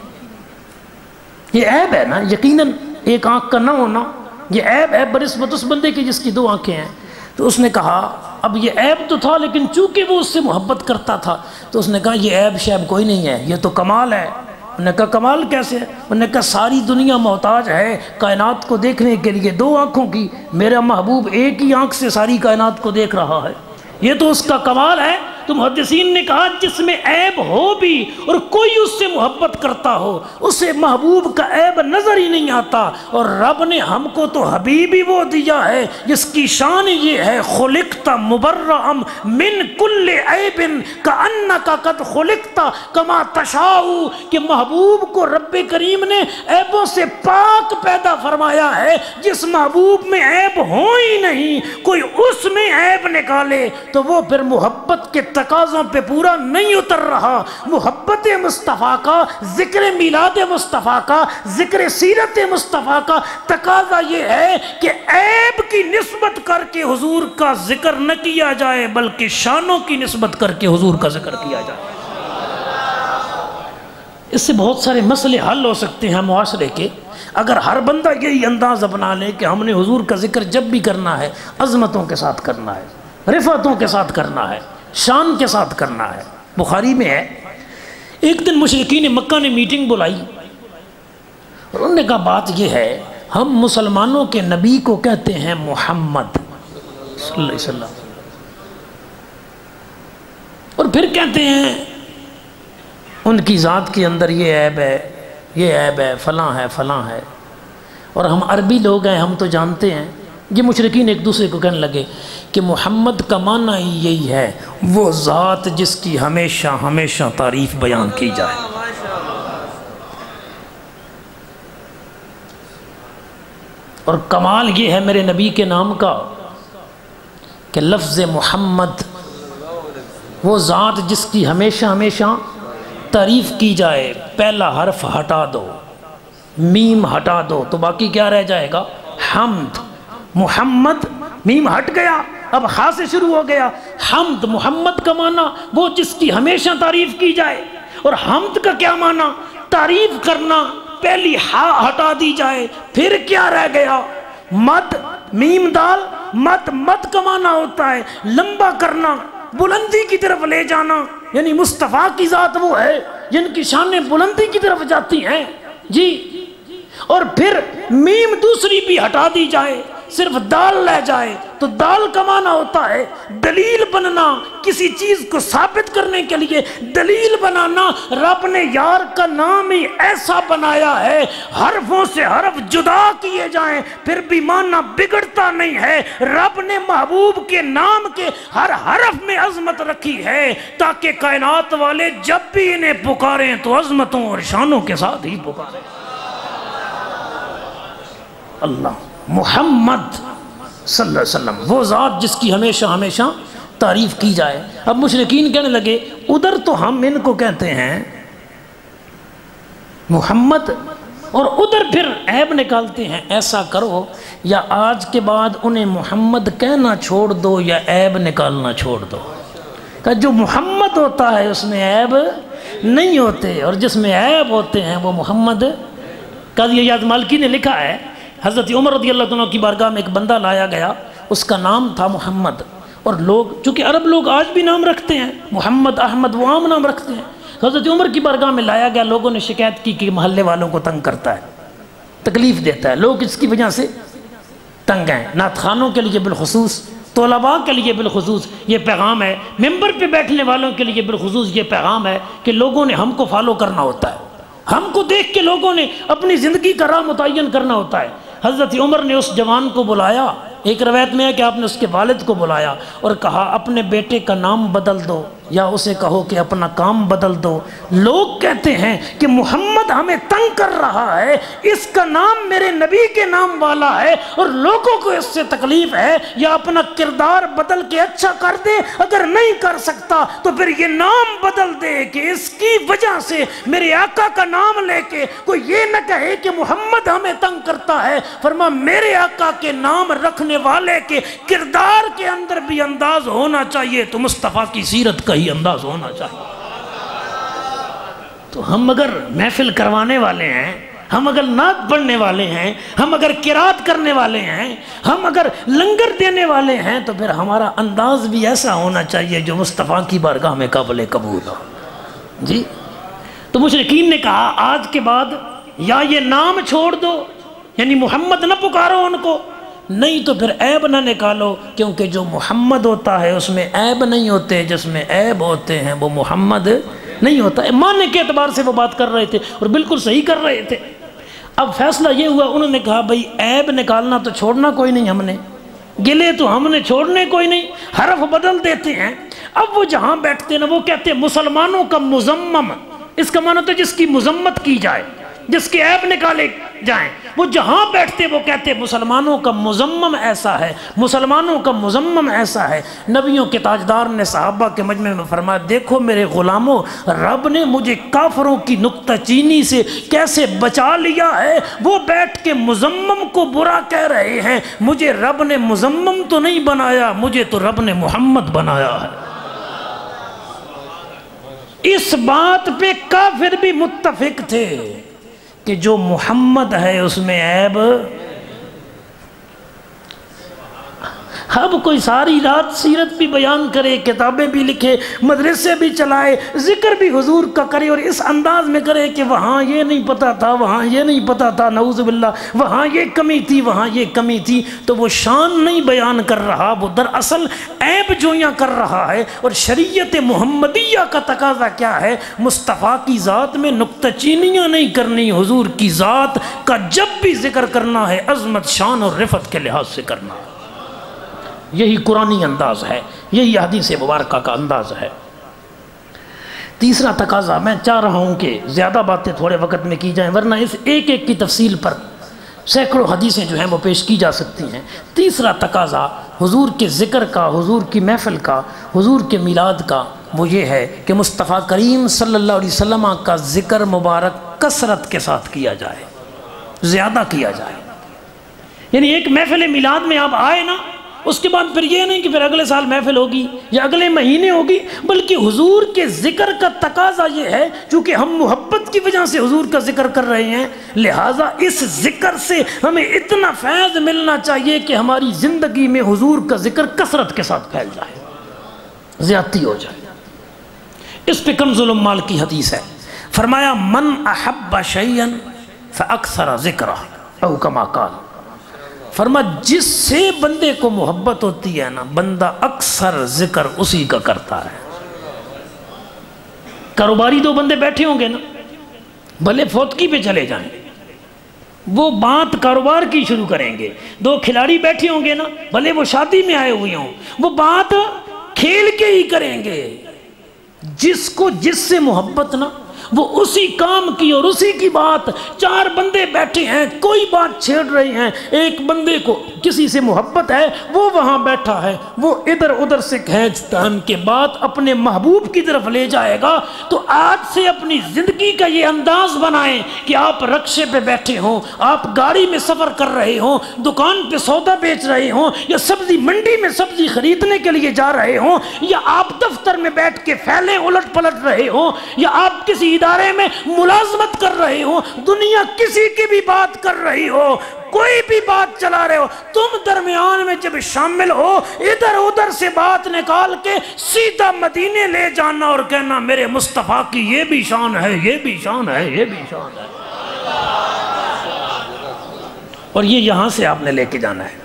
یہ عیب ہے نا، یقیناً ایک آنکھ کا نہ ہونا یہ عیب ہے بنسبت اس بندے کی جس کی 2 آنکھیں ہیں۔ تو اس نے کہا اب یہ عیب تو تھا لیکن چونکہ وہ اس سے محبت کرتا تھا تو اس نے کہا یہ عیب شیب کوئی نہیں ہے، یہ تو کمال ہے۔ انہوں نے کہا کمال کیسے ہے؟ انہوں نے کہا ساری دنیا محتاج ہے کائنات کو دیکھنے کے لیے 2 آنکھوں کی، میرا محبوب ایک ہی آنکھ سے ساری کائنات کو دیکھ رہا ہے، یہ تو اس کا کمال ہے۔ تو محدثین نے کہا جس میں عیب ہو بھی اور کوئی اس سے محبت کرتا ہو اسے محبوب کا عیب نظر ہی نہیں آتا، اور رب نے ہم کو تو حبیب ہی وہ دیا ہے جس کی شان یہ ہے خلقت مبرأ من کل عیب کأنک قد خلقت کما تشاء، کہ محبوب کو رب کریم نے عیبوں سے پاک پیدا فرمایا ہے، جس محبوب میں عیب ہو ہی نہیں کوئی اس میں عیب نکالے تو وہ پھر محبت کے تقاضوں پہ پورا نہیں اتر رہا۔ محبت مصطفیٰ کا، ذکر میلاد مصطفیٰ کا، ذکر سیرت مصطفیٰ کا تقاضا یہ ہے کہ عیب کی نسبت کر کے حضور کا ذکر نہ کیا جائے بلکہ شانوں کی نسبت کر کے حضور کا ذکر کیا جائے۔ اس سے بہت سارے مسئلے حل ہو سکتے ہیں معاشرے کے، اگر ہر بندہ یہی انداز اپنا لے کہ ہم نے حضور کا ذکر جب بھی کرنا ہے عظمتوں کے ساتھ کرنا ہے، رفعتوں کے ساتھ کرنا ہے، شان کے ساتھ کرنا ہے۔ بخاری میں ہے ایک دن مشرکین مکہ نے میٹنگ بلائی اور انہوں نے کہا بات یہ ہے ہم مسلمانوں کے نبی کو کہتے ہیں محمد صلی اللہ علیہ وسلم، اور پھر کہتے ہیں ان کی ذات کے اندر یہ عیب ہے، یہ عیب ہے، فلاں ہے، فلاں ہے، اور ہم عربی لوگ ہیں ہم تو جانتے ہیں۔ یہ مشرکین ایک دوسرے کو کہنے لگے کہ محمد کا معنی ہی یہی ہے وہ ذات جس کی ہمیشہ ہمیشہ تعریف بیان کی جائے۔ اور کمال یہ ہے میرے نبی کے نام کا کہ لفظ محمد وہ ذات جس کی ہمیشہ ہمیشہ تعریف کی جائے، پہلا حرف ہٹا دو، میم ہٹا دو تو باقی کیا رہ جائے گا؟ حمد۔ محمد میم ہٹ گیا اب ہا سے شروع ہو گیا، حمد۔ محمد کا معنی وہ جس کی ہمیشہ تعریف کی جائے، اور حمد کا کیا معنی؟ تعریف کرنا، پہلی ہا ہٹا دی جائے، پھر کیا رہ گیا؟ مد، میم دال، مد۔ مد کا معنی ہوتا ہے لمبا کرنا، بلندی کی طرف لے جانا، یعنی مصطفیٰ کی ذات وہ ہے جن کی شانیں بلندی کی طرف جاتی ہیں جی۔ اور پھر میم دوسری بھی ہٹا دی جائے، صرف دال لے جائے تو دال کا معنی ہوتا ہے دلیل بننا، کسی چیز کو ثابت کرنے کے لیے دلیل بنانا۔ رب نے یار کا نام ہی ایسا بنایا ہے حرفوں سے حرف جدا کیے جائیں پھر بھی معنی بگڑتا نہیں ہے۔ رب نے محبوب کے نام کے ہر حرف میں عظمت رکھی ہے تاکہ کائنات والے جب بھی انہیں پکاریں تو عظمتوں اور شانوں کے ساتھ ہی پکاریں۔ اللہ محمد صلی اللہ علیہ وسلم وہ ذات جس کی ہمیشہ ہمیشہ تعریف کی جائے۔ اب مشرکین کہنے لگے ادھر تو ہم ان کو کہتے ہیں محمد اور ادھر پھر عیب نکالتے ہیں، ایسا کرو یا آج کے بعد انہیں محمد کہنا چھوڑ دو یا عیب نکالنا چھوڑ دو۔ کہ جو محمد ہوتا ہے اس میں عیب نہیں ہوتے، اور جس میں عیب ہوتے ہیں وہ محمد۔ قاضی ایاز مالکی نے لکھا ہے حضرت عمر رضی اللہ عنہ کی بارگاہ میں ایک بندہ لایا گیا، اس کا نام تھا محمد، اور لوگ چونکہ عرب لوگ آج بھی نام رکھتے ہیں محمد، احمد، وہ عام نام رکھتے ہیں۔ حضرت عمر کی بارگاہ میں لایا گیا، لوگوں نے شکایت کی کہ محلے والوں کو تنگ کرتا ہے، تکلیف دیتا ہے، لوگ اس کی وجہ سے تنگ ہیں۔ نعت خوانوں کے لیے بالخصوص، طلباء کے لیے بالخصوص یہ پیغام ہے، ممبر پہ بیٹھنے والوں کے لیے بالخصوص یہ پیغام ہے کہ لوگوں نے ہم کو فالو کرنا ہوتا ہے، ہم کو دیکھ کے لوگوں نے اپنی زندگی کا راہ متعین کرنا ہوتا ہے۔ حضرت عمر نے اس جوان کو بلایا، ایک روایت میں ہے کہ آپ نے اس کے والد کو بلایا اور کہا اپنے بیٹے کا نام بدل دو یا اسے کہو کہ اپنا کام بدل دو۔ لوگ کہتے ہیں کہ محمد ہمیں تنگ کر رہا ہے، اس کا نام میرے نبی کے نام والا ہے اور لوگوں کو اس سے تکلیف ہے، یا اپنا کردار بدل کے اچھا کر دے، اگر نہیں کر سکتا تو پھر یہ نام بدل دے کہ اس کی وجہ سے میرے آقا کا نام لے کے کوئی یہ نہ کہے کہ محمد ہمیں تنگ کرتا ہے۔ فرما میرے آقا کے نام رکھنے والے کے کردار کے اندر بھی انداز ہونا چاہیے تو مصطفیٰ کی سیرت کا ہی انداز ہونا چاہیے۔ تو ہم اگر محفل کروانے والے ہیں، ہم اگر نعت پڑھنے والے ہیں، ہم اگر قرات کرنے والے ہیں، ہم اگر لنگر دینے والے ہیں، تو پھر ہمارا انداز بھی ایسا ہونا چاہیے جو مصطفیٰ کی بارگاہ میں قابل قبول ہو. جی تو مشرکین نے کہا آج کے بعد یا یہ نام چھوڑ دو، یعنی محمد نہ پکارو ان کو، نہیں تو پھر عیب نہ نکالو، کیونکہ جو محمد ہوتا ہے اس میں عیب نہیں ہوتے، جس میں عیب ہوتے ہیں وہ محمد نہیں ہوتا. ماننے کے اعتبار سے وہ بات کر رہے تھے اور بالکل صحیح کر رہے تھے. اب فیصلہ یہ ہوا، انہوں نے کہا بھئی عیب نکالنا تو چھوڑنا کوئی نہیں، ہم نے گلے تو ہم نے چھوڑنے کوئی نہیں، حرف بدل دیتے ہیں. اب وہ جہاں بیٹھتے ہیں نا، وہ کہتے ہیں مسلمانوں کا مذمم، اس کا معنی تو جس کی مذمت کی جائے، جس کے عیب نکالے جائیں. وہ جہاں بیٹھتے وہ کہتے مسلمانوں کا مذمم ایسا ہے، مسلمانوں کا مذمم ایسا ہے. نبیوں کے تاجدار نے صحابہ کے مجمع میں فرمایا دیکھو میرے غلاموں، رب نے مجھے کافروں کی نکتہ چینی سے کیسے بچا لیا ہے. وہ بیٹھ کے مذمم کو برا کہہ رہے ہیں، مجھے رب نے مذمم تو نہیں بنایا، مجھے تو رب نے محمد بنایا ہے. اس بات پہ کافر بھی متفق تھے کہ جو محمد ہے اس میں عیب. اب کوئی ساری رات سیرت بھی بیان کرے، کتابیں بھی لکھے، مدرسے بھی چلائے، ذکر بھی حضور کا کرے اور اس انداز میں کرے کہ وہاں یہ نہیں پتا تھا، وہاں یہ نہیں پتا تھا، نعوذ باللہ وہاں یہ کمی تھی، وہاں یہ کمی تھی، تو وہ شان نہیں بیان کر رہا، وہ دراصل عیب جویاں کر رہا ہے. اور شریعت محمدیہ کا تقاضا کیا ہے؟ مصطفیٰ کی ذات میں نکتہ چینیاں نہیں کرنی، حضور کی ذات کا جب بھی ذکر کرنا ہے عظمت، شان اور رفعت کے لحاظ سے کرنا ہے. یہی قرآنی انداز ہے، یہی حدیث مبارکہ کا انداز ہے. تیسرا تقاضا، میں چاہ رہا ہوں کہ زیادہ باتیں تھوڑے وقت میں کی جائیں ورنہ اس ایک ایک کی تفصیل پر سینکڑوں حدیثیں جو ہیں وہ پیش کی جا سکتی ہیں. تیسرا تقاضا حضور کے ذکر کا، حضور کی محفل کا، حضور کے میلاد کا، وہ یہ ہے کہ مصطفیٰ کریم صلی اللہ علیہ وسلم کا ذکر مبارک کثرت کے ساتھ کیا جائے، زیادہ کیا جائے. یعنی ایک محفل میلاد میں آپ آئے نا، اس کے بعد پھر یہ نہیں کہ پھر اگلے سال محفل ہوگی یا اگلے مہینے ہوگی، بلکہ حضور کے ذکر کا تقاضا یہ ہے، چونکہ ہم محبت کی وجہ سے حضور کا ذکر کر رہے ہیں، لہٰذا اس ذکر سے ہمیں اتنا فیض ملنا چاہیے کہ ہماری زندگی میں حضور کا ذکر کثرت کے ساتھ پھیل جائے، زیادتی ہو جائے. اس پہ کنز الاموال کی حدیث ہے، فرمایا من احب شیئا فاکثر ذکرہ او کما قال. فرما جس سے بندے کو محبت ہوتی ہے نا، بندہ اکثر ذکر اسی کا کرتا ہے. کاروباری دو بندے بیٹھے ہوں گے نا، بھلے فوتگی پہ چلے جائیں، وہ بات کاروبار کی شروع کریں گے. دو کھلاڑی بیٹھے ہوں گے نا، بھلے وہ شادی میں آئے ہوئے ہوں، وہ بات کھیل کے ہی کریں گے. جس کو جس سے محبت نا، وہ اسی کام کی اور اسی کی بات. چار بندے بیٹھے ہیں، کوئی بات چھیڑ رہے ہیں، ایک بندے کو کسی سے محبت ہے، وہ وہاں بیٹھا ہے، وہ ادھر ادھر سے کھینچ تان کے بات اپنے محبوب کی طرف لے جائے گا. تو آج سے اپنی زندگی کا یہ انداز بنائیں کہ آپ رکشے پہ بیٹھے ہوں، آپ گاڑی میں سفر کر رہے ہوں، دکان پہ سودا بیچ رہے ہوں، یا سبزی منڈی میں سبزی خریدنے کے لیے جا رہے ہوں، یا آپ دفتر میں بیٹھ کے فیلیں الٹ پلٹ رہے ہوں، یا آپ کسی ادارے میں ملازمت کر رہے ہو، دنیا کسی کی بھی بات کر رہی ہو، کوئی بھی بات چلا رہے ہو، تم درمیان میں جب شامل ہو، ادھر ادھر سے بات نکال کے سیدھا مدینے لے جانا اور کہنا میرے مصطفیٰ کی یہ بھی شان ہے، یہ بھی شان ہے، یہ بھی شان ہے. اور یہ یہاں سے آپ نے لے کے جانا ہے،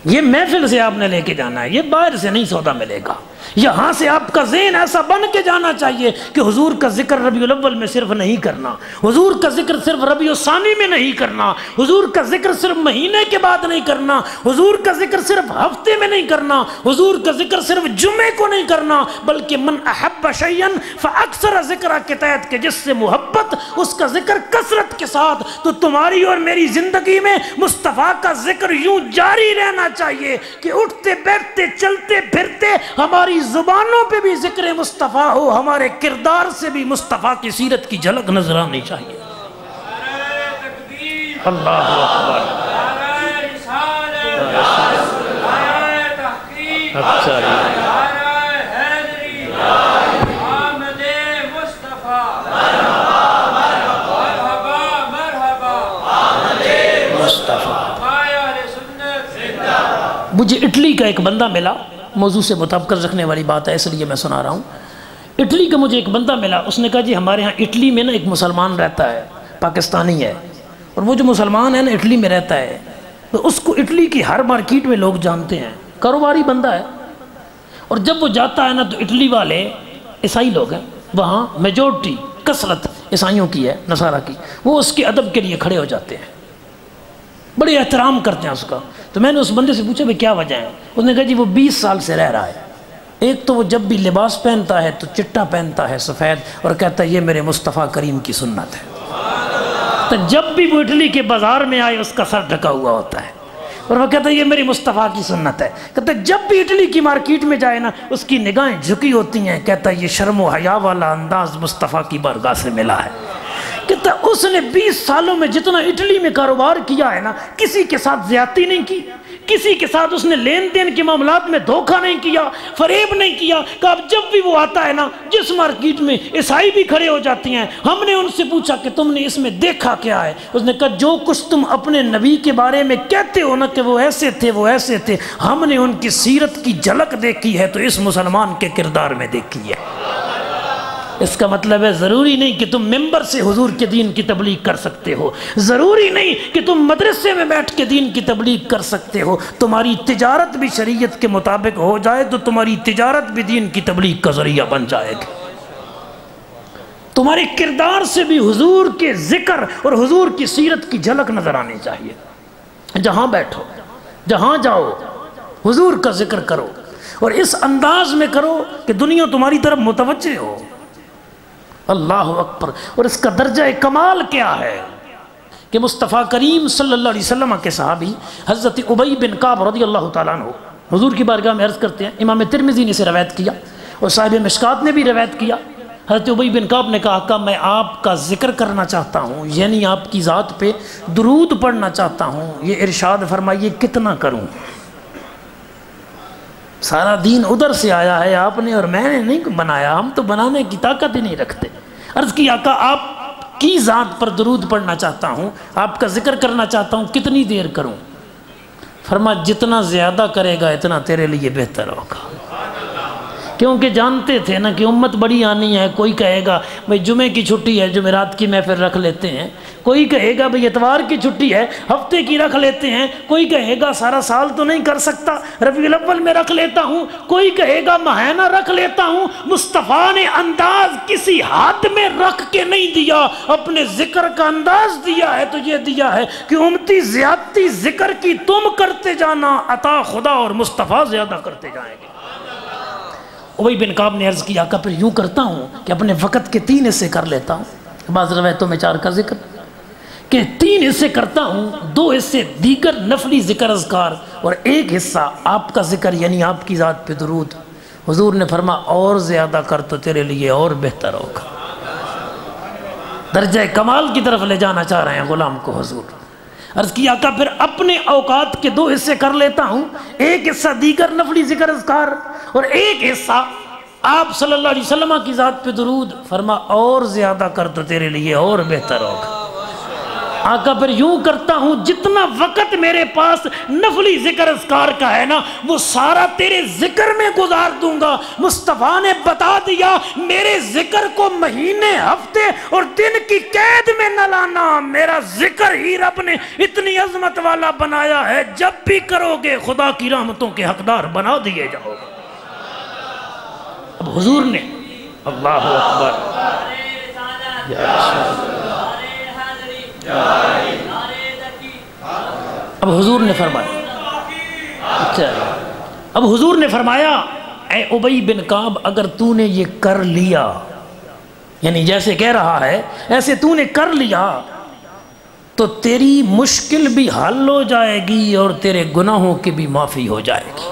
یہ محفل سے آپ نے لے کے جانا ہے، یہ باہر سے نہیں سودا ملے گا. یہاں سے آپ کا ذہن ایسا بن کے جانا چاہیے کہ حضور کا ذکر ربیع الاول میں صرف نہیں کرنا، حضور کا ذکر صرف ربیع الثانی میں نہیں کرنا، حضور کا ذکر صرف مہینے کے بعد نہیں کرنا، حضور کا ذکر صرف ہفتے میں نہیں کرنا، حضور کا ذکر صرف جمعے کو نہیں کرنا، بلکہ من احب شیئا فاکثر ذکرہ کے تحت کہ جس سے محبت اس کا ذکر کثرت کے ساتھ. تو تمہاری اور میری زندگی میں مصطفیٰ کا ذکر یوں جاری رہنا چاہیے کہ اٹھتے بیٹھتے چلتے پھرتے ہماری زبانوں پہ بھی ذکر مصطفیٰ ہو، ہمارے کردار سے بھی مصطفیٰ کی سیرت کی جھلک نظر آنی چاہیے. اللہ اکبر. مجھے اٹلی کا ایک بندہ ملا، موضوع سے مطابقت رکھنے والی بات ہے اس لیے میں سنا رہا ہوں۔ اٹلی کا مجھے ایک بندہ ملا، اس نے کہا جی ہمارے ہاں اٹلی میں نا ایک مسلمان رہتا ہے، پاکستانی ہے، اور وہ جو مسلمان ہے نا اٹلی میں رہتا ہے، تو اس کو اٹلی کی ہر مارکیٹ میں لوگ جانتے ہیں، کاروباری بندہ ہے، اور جب وہ جاتا ہے نا تو اٹلی والے عیسائی لوگ ہیں وہاں، میجورٹی کثرت عیسائیوں کی ہے، نصارہ کی، وہ اس کے ادب کے لیے کھڑے ہو جاتے ہیں، بڑے احترام کرتے ہیں اس کا۔ تو میں نے اس بندے سے پوچھا بھئی کیا وجہ ہے؟ اس نے کہا جی وہ 20 سال سے رہ رہا ہے، ایک تو وہ جب بھی لباس پہنتا ہے تو چٹا پہنتا ہے سفید، اور کہتا ہے یہ میرے مصطفیٰ کریم کی سنت ہے۔ تو جب بھی وہ اٹلی کے بازار میں آئے اس کا سر ڈھکا ہوا ہوتا ہے، اور وہ کہتا ہے یہ میری مصطفیٰ کی سنت ہے۔ کہتا ہے جب بھی اٹلی کی مارکیٹ میں جائے نا اس کی نگاہیں جھکی ہوتی ہیں، کہتا ہے یہ شرم و حیا والا انداز مصطفیٰ کی بارگاہ سے ملا ہے۔ کہتا ہے اس نے 20 سالوں میں جتنا اٹلی میں کاروبار کیا ہے نا، کسی کے ساتھ زیادتی نہیں کی، کسی کے ساتھ اس نے لین دین کے معاملات میں دھوکہ نہیں کیا، فریب نہیں کیا۔ کہ اب جب بھی وہ آتا ہے نا، جس مارکیٹ میں عیسائی بھی کھڑے ہو جاتی ہیں، ہم نے ان سے پوچھا کہ تم نے اس میں دیکھا کیا ہے؟ اس نے کہا جو کچھ تم اپنے نبی کے بارے میں کہتے ہو نا کہ وہ ایسے تھے وہ ایسے تھے، ہم نے ان کی سیرت کی جھلک دیکھی ہے تو اس مسلمان کے کردار میں دیکھی ہے۔ اس کا مطلب ہے ضروری نہیں کہ تم ممبر سے حضور کے دین کی تبلیغ کر سکتے ہو، ضروری نہیں کہ تم مدرسے میں بیٹھ کے دین کی تبلیغ کر سکتے ہو، تمہاری تجارت بھی شریعت کے مطابق ہو جائے تو تمہاری تجارت بھی دین کی تبلیغ کا ذریعہ بن جائے گی۔ تمہارے کردار سے بھی حضور کے ذکر اور حضور کی سیرت کی جھلک نظر آنی چاہیے۔ جہاں بیٹھو، جہاں جاؤ، حضور کا ذکر کرو، اور اس انداز میں کرو کہ دنیا تمہاری طرف متوجہ ہو۔ اللہ اکبر۔ اور اس کا درجہ کمال کیا ہے کہ مصطفیٰ کریم صلی اللہ علیہ وسلم کے صحابی حضرت ابی بن کعب رضی اللہ تعالیٰ عنہ حضور کی بارگاہ میں عرض کرتے ہیں، امام ترمذی نے اسے روایت کیا اور صاحب مشکات نے بھی روایت کیا۔ حضرت ابی بن کعب نے کہا کہ میں آپ کا ذکر کرنا چاہتا ہوں، یعنی آپ کی ذات پہ درود پڑھنا چاہتا ہوں، یہ ارشاد فرمائیے کتنا کروں؟ سارا دین ادھر سے آیا ہے آپ نے اور میں نے نہیں بنایا، ہم تو بنانے کی طاقت ہی نہیں رکھتے۔ عرض کی آقا آپ کی ذات پر درود پڑھنا چاہتا ہوں، آپ کا ذکر کرنا چاہتا ہوں، کتنی دیر کروں؟ فرما جتنا زیادہ کرے گا اتنا تیرے لیے بہتر ہوگا۔ کیونکہ جانتے تھے نا کہ امت بڑی آنی ہے، کوئی کہے گا بھئی جمعے کی چھٹی ہے جمعرات کی محفل رکھ لیتے ہیں، کوئی کہے گا بھئی اتوار کی چھٹی ہے ہفتے کی رکھ لیتے ہیں، کوئی کہے گا سارا سال تو نہیں کر سکتا ربیع الاول میں رکھ لیتا ہوں، کوئی کہے گا مہینہ رکھ لیتا ہوں۔ مصطفیٰ نے انداز کسی حد میں رکھ کے نہیں دیا، اپنے ذکر کا انداز دیا ہے تو یہ دیا ہے کہ امتی زیادتی ذکر کی تم کرتے جانا، عطا خدا اور مصطفیٰ زیادہ کرتے جائیں گے۔ ابی بن کعب نے عرض کیا کہ پھر یوں کرتا ہوں کہ اپنے وقت کے 3 حصے کر لیتا ہوں، بعض روایتوں میں 4 کا ذکر، کہ 3 حصے کرتا ہوں، 2 حصے دیگر نفلی ذکر اذکار اور 1 حصہ آپ کا ذکر یعنی آپ کی ذات پہ درود۔ حضور نے فرما اور زیادہ کر تو تیرے لیے اور بہتر ہوگا۔ درجہ کمال کی طرف لے جانا چاہ رہے ہیں غلام کو حضور۔ عرض کیا کہ پھر اپنے اوقات کے 2 حصے کر لیتا ہوں، 1 حصہ دیگر نفلی ذکر اذکار اور 1 حصہ آپ صلی اللہ علیہ وسلم کی ذات پہ درود۔ فرما اور زیادہ کر تو تیرے لیے اور بہتر ہوگا۔ آقا پھر یوں کرتا ہوں جتنا وقت میرے پاس نفلی ذکر اذکار کا ہے نا وہ سارا تیرے ذکر میں گزار دوں گا۔ مصطفیٰ نے بتا دیا میرے ذکر کو مہینے ہفتے اور دن کی قید میں نہ لانا، میرا ذکر ہی رب نے اتنی عظمت والا بنایا ہے، جب بھی کرو گے خدا کی رحمتوں کے حقدار بنا دیے جاؤ گے۔ اب حضور نے اللہ اکبر اب حضور نے فرمایا اب حضور نے فرمایا اے ابی بن کعب اگر تو نے یہ کر لیا، یعنی جیسے کہہ رہا ہے ایسے تو نے کر لیا تو تیری مشکل بھی حل ہو جائے گی اور تیرے گناہوں کی بھی معافی ہو جائے گی۔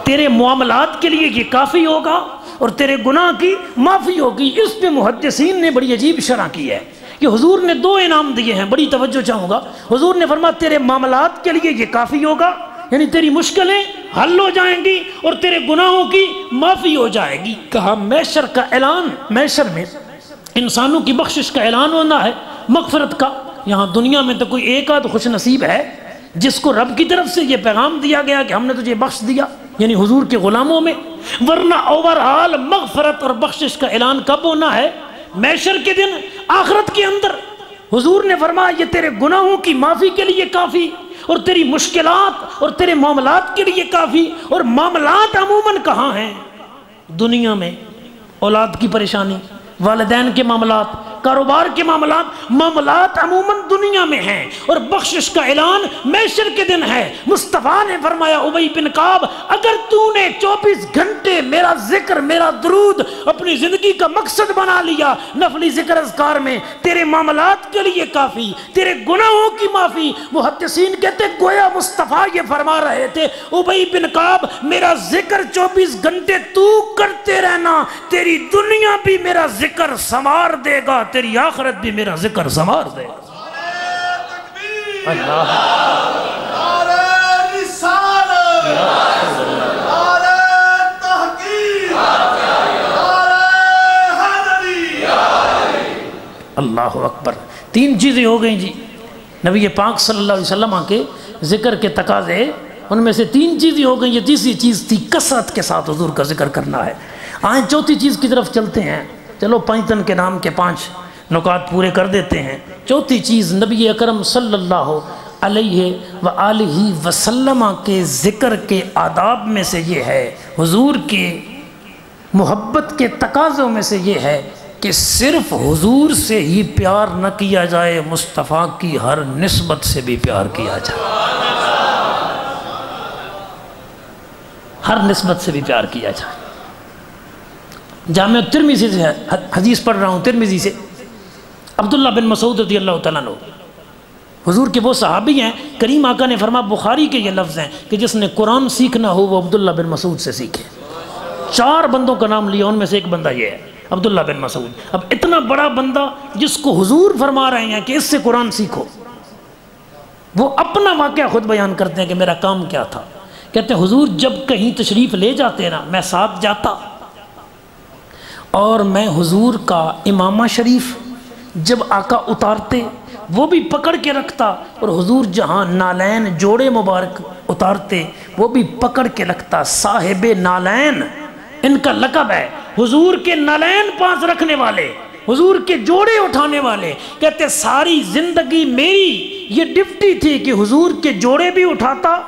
تیرے معاملات کے لیے یہ کافی ہوگا اور تیرے گناہ کی معافی ہوگی۔ اس پہ محدثین نے بڑی عجیب شرح کی ہے کہ حضور نے 2 انعام دیے ہیں، بڑی توجہ چاہوں گا۔ حضور نے فرمایا تیرے معاملات کے لیے یہ کافی ہوگا، یعنی تیری مشکلیں حل ہو جائیں گی اور تیرے گناہوں کی معافی ہو جائے گی۔ کہا محشر کا اعلان، محشر میں انسانوں کی بخشش کا اعلان ہونا ہے، مغفرت کا۔ یہاں دنیا میں تو کوئی ایک آدھ خوش نصیب ہے جس کو رب کی طرف سے یہ پیغام دیا گیا کہ ہم نے تجھے بخش دیا، یعنی حضور کے غلاموں میں. ورنہ اوورآل مغفرت اور بخشش کا اعلان کب ہونا ہے؟ محشر کے دن، آخرت کے اندر. حضور نے فرمایا یہ تیرے گناہوں کی معافی کے لیے کافی، اور تیری مشکلات اور تیرے معاملات کے لیے کافی. اور معاملات عموماً کہاں ہیں؟ دنیا میں. اولاد کی پریشانی، والدین کے معاملات، کاروبار کے معاملات عموماً دنیا میں ہیں. اور بخشش کا اعلان محشر کے دن ہے. مصطفیٰ نے فرمایا ابی بن کعب اگر تو نے 24 گھنٹے میرا ذکر، میرا درود اپنی زندگی کا مقصد بنا لیا، نفلی ذکر اذکار میں، تیرے معاملات کے لیے کافی، تیرے گناہوں کی معافی. محدثین کہتے گویا مصطفیٰ یہ فرما رہے تھے ابی بن کعب میرا ذکر 24 گھنٹے تو کرتے رہنا، تیری دنیا بھی میرا ذکر سنوار دے گا، تیری آخرت بھی میرا ذکر سنوار دے گا. اللہ اللہ اکبر. 3 چیزیں ہو گئیں جی. نبی پاک صلی اللہ علیہ وسلم کے ذکر کے تقاضے، ان میں سے 3 چیزیں ہو گئیں. یہ تیسری چیز تھی کثرت کے ساتھ حضور کا ذکر کرنا ہے. آئیں چوتھی چیز کی طرف چلتے ہیں. چلو 5 کے نام کے 5 نکات پورے کر دیتے ہیں. چوتھی چیز نبی اکرم صلی اللہ علیہ وآلہ وسلم کے ذکر کے آداب میں سے یہ ہے، حضور کے محبت کے تقاضوں میں سے یہ ہے کہ صرف حضور سے ہی پیار نہ کیا جائے، مصطفیٰ کی ہر نسبت سے بھی پیار کیا جائے، ہر نسبت سے بھی پیار کیا جائے. جامع ترمذی سے حدیث پڑھ رہا ہوں، ترمذی سے. عبداللہ بن مسعود رضی اللہ تعالیٰ عنہ حضور کے وہ صحابی ہیں، کریم آقا نے فرمایا، بخاری کے یہ لفظ ہیں کہ جس نے قرآن سیکھنا ہو وہ عبداللہ بن مسعود سے سیکھے. 4 بندوں کا نام لیا، ان میں سے ایک بندہ یہ ہے عبداللہ بن مسعود. اب اتنا بڑا بندہ جس کو حضور فرما رہے ہیں کہ اس سے قرآن سیکھو، وہ اپنا واقعہ خود بیان کرتے ہیں کہ میرا کام کیا تھا. کہتے ہیں حضور جب کہیں تشریف لے جاتے نا، میں ساتھ جاتا، اور میں حضور کا امامہ شریف جب آقا اتارتے وہ بھی پکڑ کے رکھتا، اور حضور جہاں نالین جوڑے مبارک اتارتے وہ بھی پکڑ کے رکھتا. صاحب نالین ان کا لقب ہے، حضور کے نالین پاس رکھنے والے، حضور کے جوڑے اٹھانے والے. کہتے ساری زندگی میری یہ ڈیوٹی تھی کہ حضور کے جوڑے بھی اٹھاتا،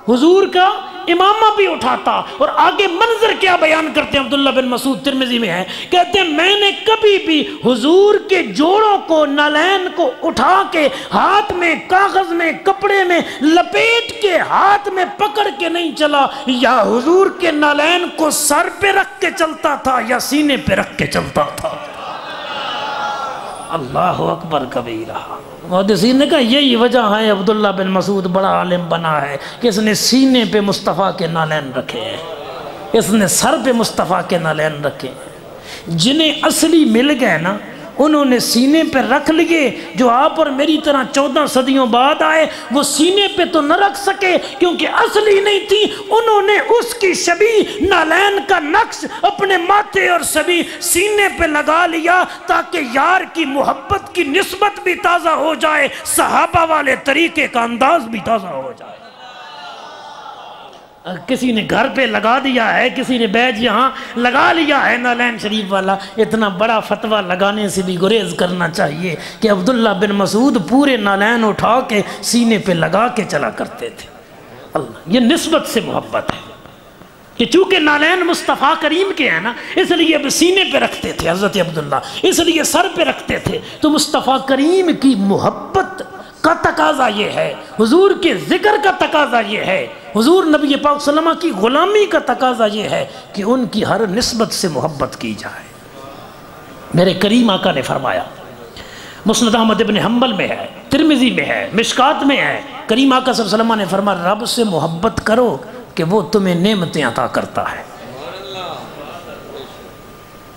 حضور کا امامہ بھی اٹھاتا. اور آگے منظر کیا بیان کرتے ہیں عبداللہ بن مسعود، ترمذی میں ہے، کہتے ہیں میں نے کبھی بھی حضور کے جوڑوں کو، نالین کو اٹھا کے ہاتھ میں، کاغذ میں، کپڑے میں لپیٹ کے ہاتھ میں پکڑ کے نہیں چلا، یا حضور کے نالین کو سر پہ رکھ کے چلتا تھا یا سینے پہ رکھ کے چلتا تھا. اللہ اکبر کبیرہ. محدثین نے کہا یہی وجہ ہے عبداللہ بن مسعود بڑا عالم بنا ہے کہ اس نے سینے پہ مصطفیٰ کے نالین رکھے ہیں، اس نے سر پہ مصطفیٰ کے نالین رکھے ہیں. جنہیں اصلی مل گئے نا انہوں نے سینے پہ رکھ لیے. جو آپ اور میری طرح 14 صدیوں بعد آئے وہ سینے پہ تو نہ رکھ سکے کیونکہ اصلی نہیں تھی. انہوں نے اس کی شبیہ نالین کا نقش اپنے ماتھے اور شبیہ سینے پہ لگا لیا تاکہ یار کی محبت کی نسبت بھی تازہ ہو جائے، صحابہ والے طریقے کا انداز بھی تازہ ہو جائے. کسی نے گھر پہ لگا دیا ہے، کسی نے بیج یہاں لگا لیا ہے نالین شریف والا. اتنا بڑا فتویٰ لگانے سے بھی گریز کرنا چاہیے کہ عبداللہ بن مسعود پورے نالین اٹھا کے سینے پہ لگا کے چلا کرتے تھے. اللہ، یہ نسبت سے محبت ہے کہ چونکہ نالین مصطفیٰ کریم کے ہیں نا، اس لیے اب سینے پہ رکھتے تھے حضرت عبداللہ، اس لیے سر پہ رکھتے تھے. تو مصطفیٰ کریم کی محبت کا تقاضا یہ ہے، حضور کے ذکر کا تقاضا یہ ہے، حضور نبی پاک صلی اللہ علیہ وسلم کی غلامی کا تقاضا یہ ہے کہ ان کی ہر نسبت سے محبت کی جائے. میرے کریم آقا نے فرمایا، مسند احمد بن حنبل میں ہے، ترمذی میں ہے، مشکات میں ہے، کریم آقا صلی اللہ علیہ وسلم نے فرمایا رب سے محبت کرو کہ وہ تمہیں نعمتیں عطا کرتا ہے.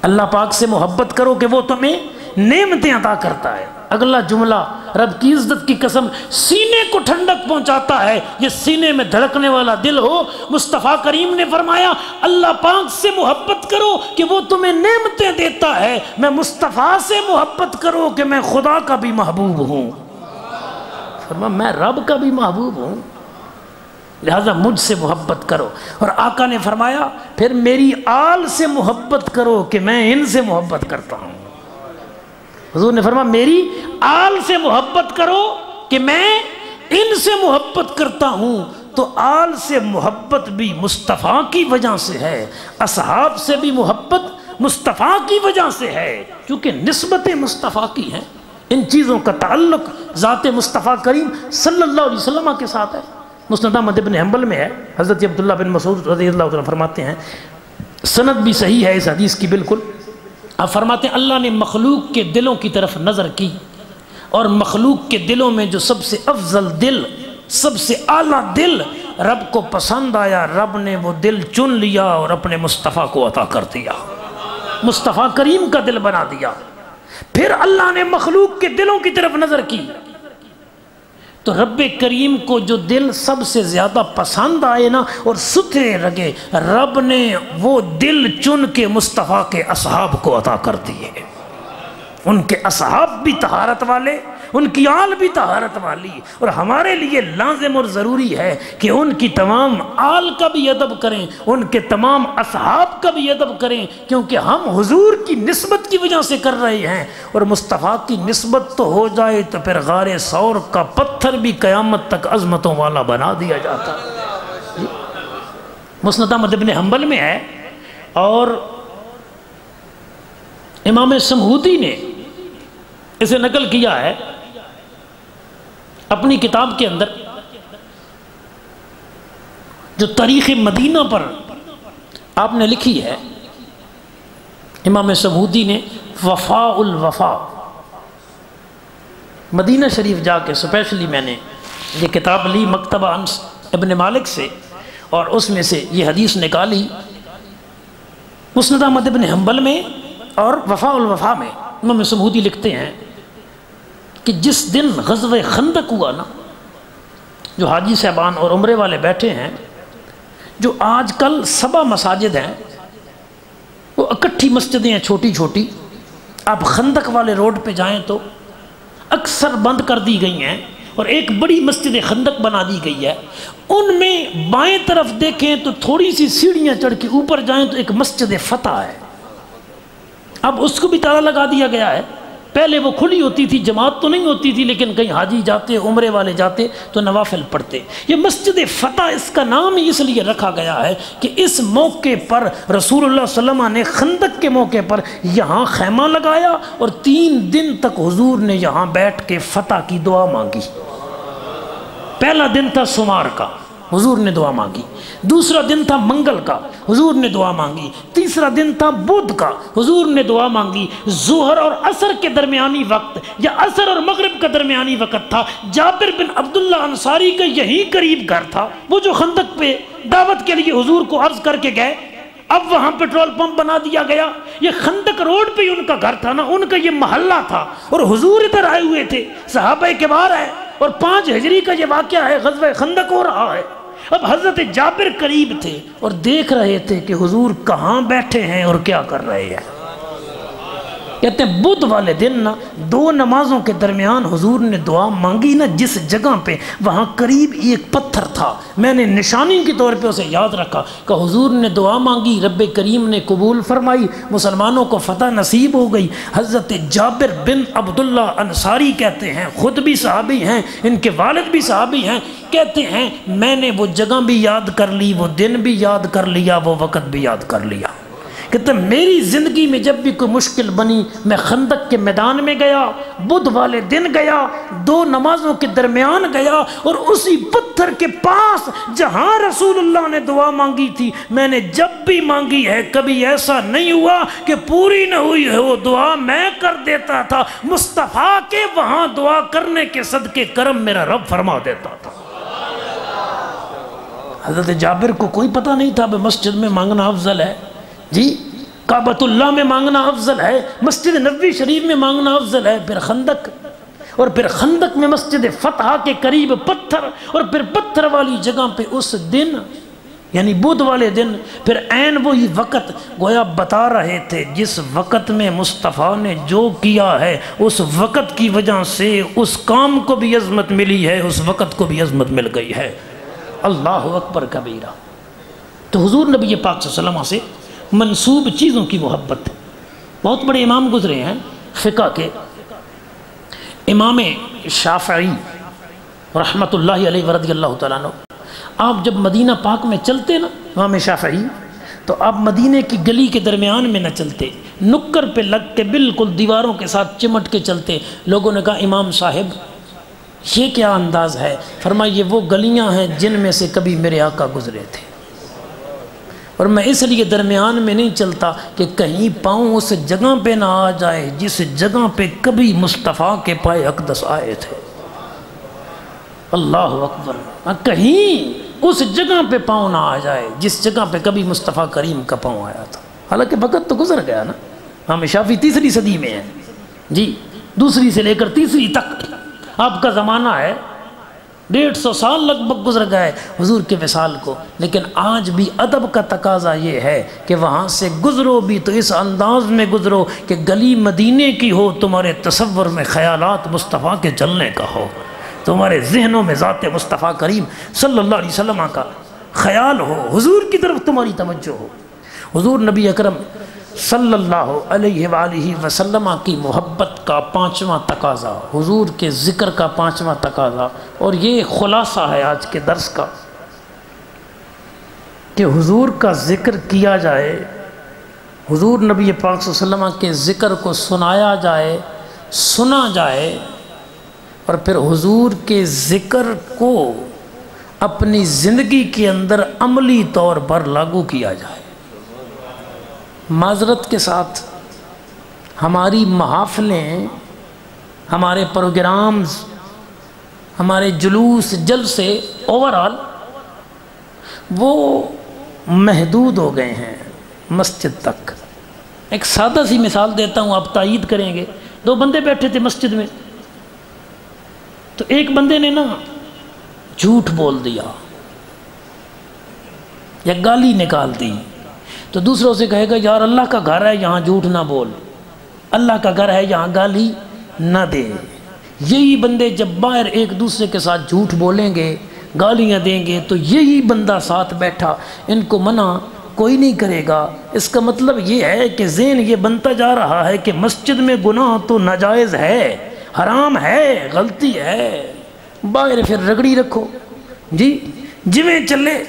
اللہ پاک سے محبت کرو کہ وہ تمہیں نعمتیں عطا کرتا ہے. اگلا جملہ رب کی عزت کی قسم سینے کو ٹھنڈک پہنچاتا ہے. یہ سینے میں دھڑکنے والا دل ہو. مصطفیٰ کریم نے فرمایا اللہ پاک سے محبت کرو کہ وہ تمہیں نعمتیں دیتا ہے. میں مصطفیٰ سے محبت کرو کہ میں خدا کا بھی محبوب ہوں. فرمایا میں رب کا بھی محبوب ہوں، لہذا مجھ سے محبت کرو۔ اور آقا نے فرمایا پھر میری آل سے محبت کرو کہ میں ان سے محبت کرتا ہوں۔ حضور نے فرمایا میری آل سے محبت کرو کہ میں ان سے محبت کرتا ہوں۔ تو آل سے محبت بھی مصطفیٰ کی وجہ سے ہے، اصحاب سے بھی محبت مصطفیٰ کی وجہ سے ہے، کیونکہ نسبت مصطفیٰ کی ہیں۔ ان چیزوں کا تعلق ذات مصطفیٰ کریم صلی اللہ علیہ وسلم کے ساتھ ہے۔ مسند احمد بن حنبل میں ہے، حضرت عبداللہ بن مسعود رضی اللہ عنہ فرماتے ہیں، سند بھی صحیح ہے اس حدیث کی بالکل، آپ فرماتے ہیں اللہ نے مخلوق کے دلوں کی طرف نظر کی اور مخلوق کے دلوں میں جو سب سے افضل دل، سب سے اعلیٰ دل رب کو پسند آیا، رب نے وہ دل چن لیا اور اپنے مصطفیٰ کو عطا کر دیا، مصطفیٰ کریم کا دل بنا دیا۔ پھر اللہ نے مخلوق کے دلوں کی طرف نظر کی تو رب کریم کو جو دل سب سے زیادہ پسند آئے نا اور ستھرے لگے، رب نے وہ دل چن کے مصطفیٰ کے اصحاب کو عطا کر دیے۔ ان کے اصحاب بھی طہارت والے، ان کی آل بھی طہارت والی، اور ہمارے لیے لازم اور ضروری ہے کہ ان کی تمام آل کا بھی ادب کریں، ان کے تمام اصحاب کا بھی ادب کریں، کیونکہ ہم حضور کی نسبت کی وجہ سے کر رہے ہیں، اور مصطفیٰ کی نسبت تو ہو جائے تو پھر غار ثور کا پتھر بھی قیامت تک عظمتوں والا بنا دیا جاتا۔ مسند احمد بن حنبل میں ہے، اور امام سمہودی نے اسے نقل کیا ہے اپنی کتاب کے اندر، جو تاریخ مدینہ پر آپ نے لکھی ہے، امام سمہودی نے وفاء الوفا، مدینہ شریف جا کے اسپیشلی میں نے یہ کتاب لی مکتبہ انس ابن مالک سے، اور اس میں سے یہ حدیث نکالی مسند احمد بن حنبل میں اور وفاء الوفا میں۔ امام سمہودی لکھتے ہیں کہ جس دن غزوہ خندق ہوا نا، جو حاجی صاحبان اور عمرے والے بیٹھے ہیں، جو آج کل 7 مساجد ہیں، وہ اکٹھی مسجدیں ہیں چھوٹی چھوٹی، آپ خندق والے روڈ پہ جائیں تو اکثر بند کر دی گئی ہیں، اور ایک بڑی مسجد خندق بنا دی گئی ہے۔ ان میں بائیں طرف دیکھیں تو تھوڑی سی سیڑھیاں چڑھ کے اوپر جائیں تو ایک مسجد فتح ہے، اب اس کو بھی تالا لگا دیا گیا ہے۔ پہلے وہ کھلی ہوتی تھی، جماعت تو نہیں ہوتی تھی، لیکن کہیں حاجی جاتے، عمرے والے جاتے تو نوافل پڑھتے۔ یہ مسجد فتح اس کا نام ہی اس لیے رکھا گیا ہے کہ اس موقع پر رسول اللہ صلی اللہ علیہ وسلم نے خندق کے موقع پر یہاں خیمہ لگایا، اور 3 دن تک حضور نے یہاں بیٹھ کے فتح کی دعا مانگی۔ پہلا دن تھا سمار کا، حضور نے دعا مانگی، دوسرا دن تھا منگل کا، حضور نے دعا مانگی، تیسرا دن تھا بدھ کا، حضور نے دعا مانگی۔ ظہر اور عصر کے درمیانی وقت یا عصر اور مغرب کا درمیانی وقت تھا۔ جابر بن عبداللہ انصاری کا یہی قریب گھر تھا، وہ جو خندق پہ دعوت کے لیے حضور کو عرض کر کے گئے، اب وہاں پیٹرول پمپ بنا دیا گیا۔ یہ خندق روڈ پہ ہی ان کا گھر تھا نا، ان کا یہ محلہ تھا، اور حضور ادھر آئے ہوئے تھے، صحابہ کبار ہے، اور 5 ہجری کا یہ واقعہ ہے، غزوہ خندق ہو رہا ہے۔ اب حضرت جابر قریب تھے اور دیکھ رہے تھے کہ حضور کہاں بیٹھے ہیں اور کیا کر رہے ہیں۔ کہتے ہیں بدھ والے دن نا 2 نمازوں کے درمیان حضور نے دعا مانگی نا، جس جگہ پہ وہاں قریب ایک پتھر تھا، میں نے نشانی کے طور پہ اسے یاد رکھا کہ حضور نے دعا مانگی، رب کریم نے قبول فرمائی، مسلمانوں کو فتح نصیب ہو گئی۔ حضرت جابر بن عبداللہ انصاری کہتے ہیں، خود بھی صحابی ہیں، ان کے والد بھی صحابی ہیں، کہتے ہیں میں نے وہ جگہ بھی یاد کر لی، وہ دن بھی یاد کر لیا، وہ وقت بھی یاد کر لیا۔ کہتے ہیں میری زندگی میں جب بھی کوئی مشکل بنی، میں خندق کے میدان میں گیا، بدھ والے دن گیا، 2 نمازوں کے درمیان گیا، اور اسی پتھر کے پاس جہاں رسول اللہ نے دعا مانگی تھی، میں نے جب بھی مانگی ہے کبھی ایسا نہیں ہوا کہ پوری نہ ہوئی ہے وہ دعا میں کر دیتا تھا، مصطفیٰ کے وہاں دعا کرنے کے صدقے کرم میرا رب فرما دیتا تھا۔ حضرت جابر کو کوئی پتہ نہیں تھا کہ مسجد میں مانگنا افضل ہے، جی کعبۃ اللہ میں مانگنا افضل ہے، مسجد نبوی شریف میں مانگنا افضل ہے، پھر خندق، اور پھر خندق میں مسجد فتح کے قریب پتھر، اور پھر پتھر والی جگہ پہ اس دن یعنی بدھ والے دن پھر عین وہی وقت گویا بتا رہے تھے جس وقت میں مصطفیٰ نے جو کیا ہے اس وقت کی وجہ سے اس کام کو بھی عظمت ملی ہے، اس وقت کو بھی عظمت مل گئی ہے۔ اللہ اکبر کبیرہ۔ تو حضور نبی پاک صلی اللہ علیہ وسلم سے منسوب چیزوں کی محبت۔ بہت بڑے امام گزرے ہیں فقہ کے، امام شافعی رحمۃ اللہ علیہ ورضی اللہ تعالیٰ عنہ۔ آپ جب مدینہ پاک میں چلتے نا امام شافعی، تو آپ مدینے کی گلی کے درمیان میں نہ چلتے، نکر پہ لگ کے بالکل دیواروں کے ساتھ چمٹ کے چلتے۔ لوگوں نے کہا امام صاحب یہ کیا انداز ہے؟ فرمایا یہ وہ گلیاں ہیں جن میں سے کبھی میرے آقا گزرے تھے، اور میں اس لیے درمیان میں نہیں چلتا کہ کہیں پاؤں اس جگہ پہ نہ آ جائے جس جگہ پہ کبھی مصطفیٰ کے پائے اقدس آئے تھے۔ اللہ اکبر۔ کہیں اس جگہ پہ پاؤں نہ آ جائے جس جگہ پہ کبھی مصطفیٰ کریم کا پاؤں آیا تھا۔ حالانکہ وقت تو گزر گیا نا، امام شافعی تیسری صدی میں ہیں جی، دوسری سے لے کر تیسری تک آپ کا زمانہ ہے، 150 سال لگ بھگ گزر گئے حضور کے وصال کو، لیکن آج بھی ادب کا تقاضا یہ ہے کہ وہاں سے گزرو بھی تو اس انداز میں گزرو کہ گلی مدینے کی ہو، تمہارے تصور میں خیالات مصطفیٰ کے چلنے کا ہو، تمہارے ذہنوں میں ذات مصطفیٰ کریم صلی اللہ علیہ وسلم کا خیال ہو، حضور کی طرف تمہاری توجہ ہو۔ حضور نبی اکرم صلی اللہ علیہ وآلہ وسلم کی محبت کا 5واں تقاضا، حضور کے ذکر کا 5واں تقاضا، اور یہ خلاصہ ہے آج کے درس کا کہ حضور کا ذکر کیا جائے، حضور نبی پاک صلی اللہ علیہ وسلم کے ذکر کو سنایا جائے، سنا جائے، اور پھر حضور کے ذکر کو اپنی زندگی کے اندر عملی طور پر لاگو کیا جائے۔ معذرت کے ساتھ ہماری محافلیں، ہمارے پروگرامز، ہمارے جلوس جلسے اوورآل وہ محدود ہو گئے ہیں مسجد تک۔ ایک سادہ سی مثال دیتا ہوں، آپ تائید کریں گے۔ 2 بندے بیٹھے تھے مسجد میں، تو ایک بندے نے نا جھوٹ بول دیا یا گالی نکال دی، تو دوسروں سے کہے گا یار اللہ کا گھر ہے یہاں جھوٹ نہ بول، اللہ کا گھر ہے یہاں گالی نہ دے۔ یہی بندے جب باہر ایک دوسرے کے ساتھ جھوٹ بولیں گے، گالیاں دیں گے، تو یہی بندہ ساتھ بیٹھا ان کو منع کوئی نہیں کرے گا۔ اس کا مطلب یہ ہے کہ ذہن یہ بنتا جا رہا ہے کہ مسجد میں گناہ تو ناجائز ہے، حرام ہے، غلطی ہے، باہر پھر رگڑی رکھو جی جویں چلے۔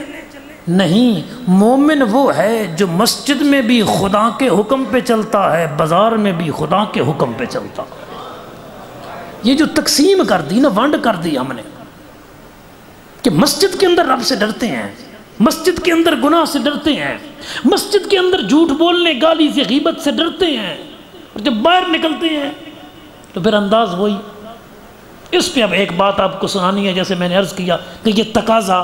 نہیں، مومن وہ ہے جو مسجد میں بھی خدا کے حکم پہ چلتا ہے، بازار میں بھی خدا کے حکم پہ چلتا۔ یہ جو تقسیم کر دی نا، ونڈ کر دی ہم نے کہ مسجد کے اندر رب سے ڈرتے ہیں، مسجد کے اندر گناہ سے ڈرتے ہیں، مسجد کے اندر جھوٹ بولنے گالی سے غیبت سے ڈرتے ہیں، اور جب باہر نکلتے ہیں تو پھر انداز وہی۔ اس پہ اب ایک بات آپ کو سنانی ہے، جیسے میں نے عرض کیا کہ یہ تقاضا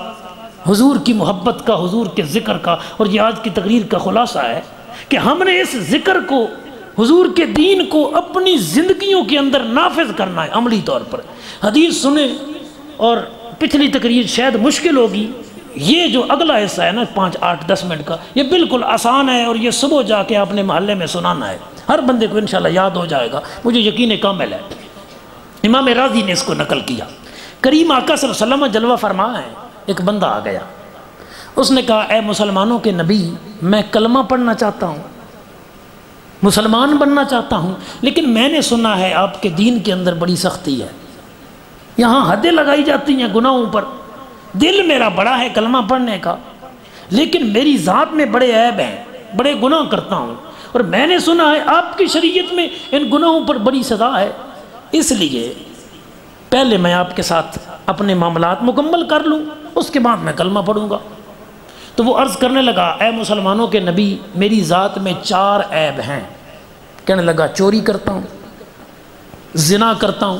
حضور کی محبت کا، حضور کے ذکر کا، اور یہ آج کی تقریر کا خلاصہ ہے کہ ہم نے اس ذکر کو، حضور کے دین کو اپنی زندگیوں کے اندر نافذ کرنا ہے عملی طور پر۔ حدیث سنیں، اور پچھلی تقریر شاید مشکل ہوگی، یہ جو اگلا حصہ ہے نا 5, 8, 10 منٹ کا، یہ بالکل آسان ہے، اور یہ صبح جا کے اپنے محلے میں سنانا ہے، ہر بندے کو انشاءاللہ یاد ہو جائے گا، مجھے یقین کامل ہے۔ امام راضی نے اس کو نقل کیا۔ کریم آقا صلی اللہ علیہ وسلم جلوہ فرما ہے، ایک بندہ آ گیا، اس نے کہا اے مسلمانوں کے نبی، میں کلمہ پڑھنا چاہتا ہوں، مسلمان بننا چاہتا ہوں، لیکن میں نے سنا ہے آپ کے دین کے اندر بڑی سختی ہے، یہاں حدیں لگائی جاتی ہیں گناہوں پر، دل میرا بڑا ہے کلمہ پڑھنے کا، لیکن میری ذات میں بڑے عیب ہیں، بڑے گناہ کرتا ہوں، اور میں نے سنا ہے آپ کی شریعت میں ان گناہوں پر بڑی سزا ہے، اس لیے پہلے میں آپ کے ساتھ اپنے معاملات مکمل کر لوں، اس کے بعد میں کلمہ پڑھوں گا۔ تو وہ عرض کرنے لگا اے مسلمانوں کے نبی، میری ذات میں 4 عیب ہیں۔ کہنے لگا چوری کرتا ہوں، زنا کرتا ہوں،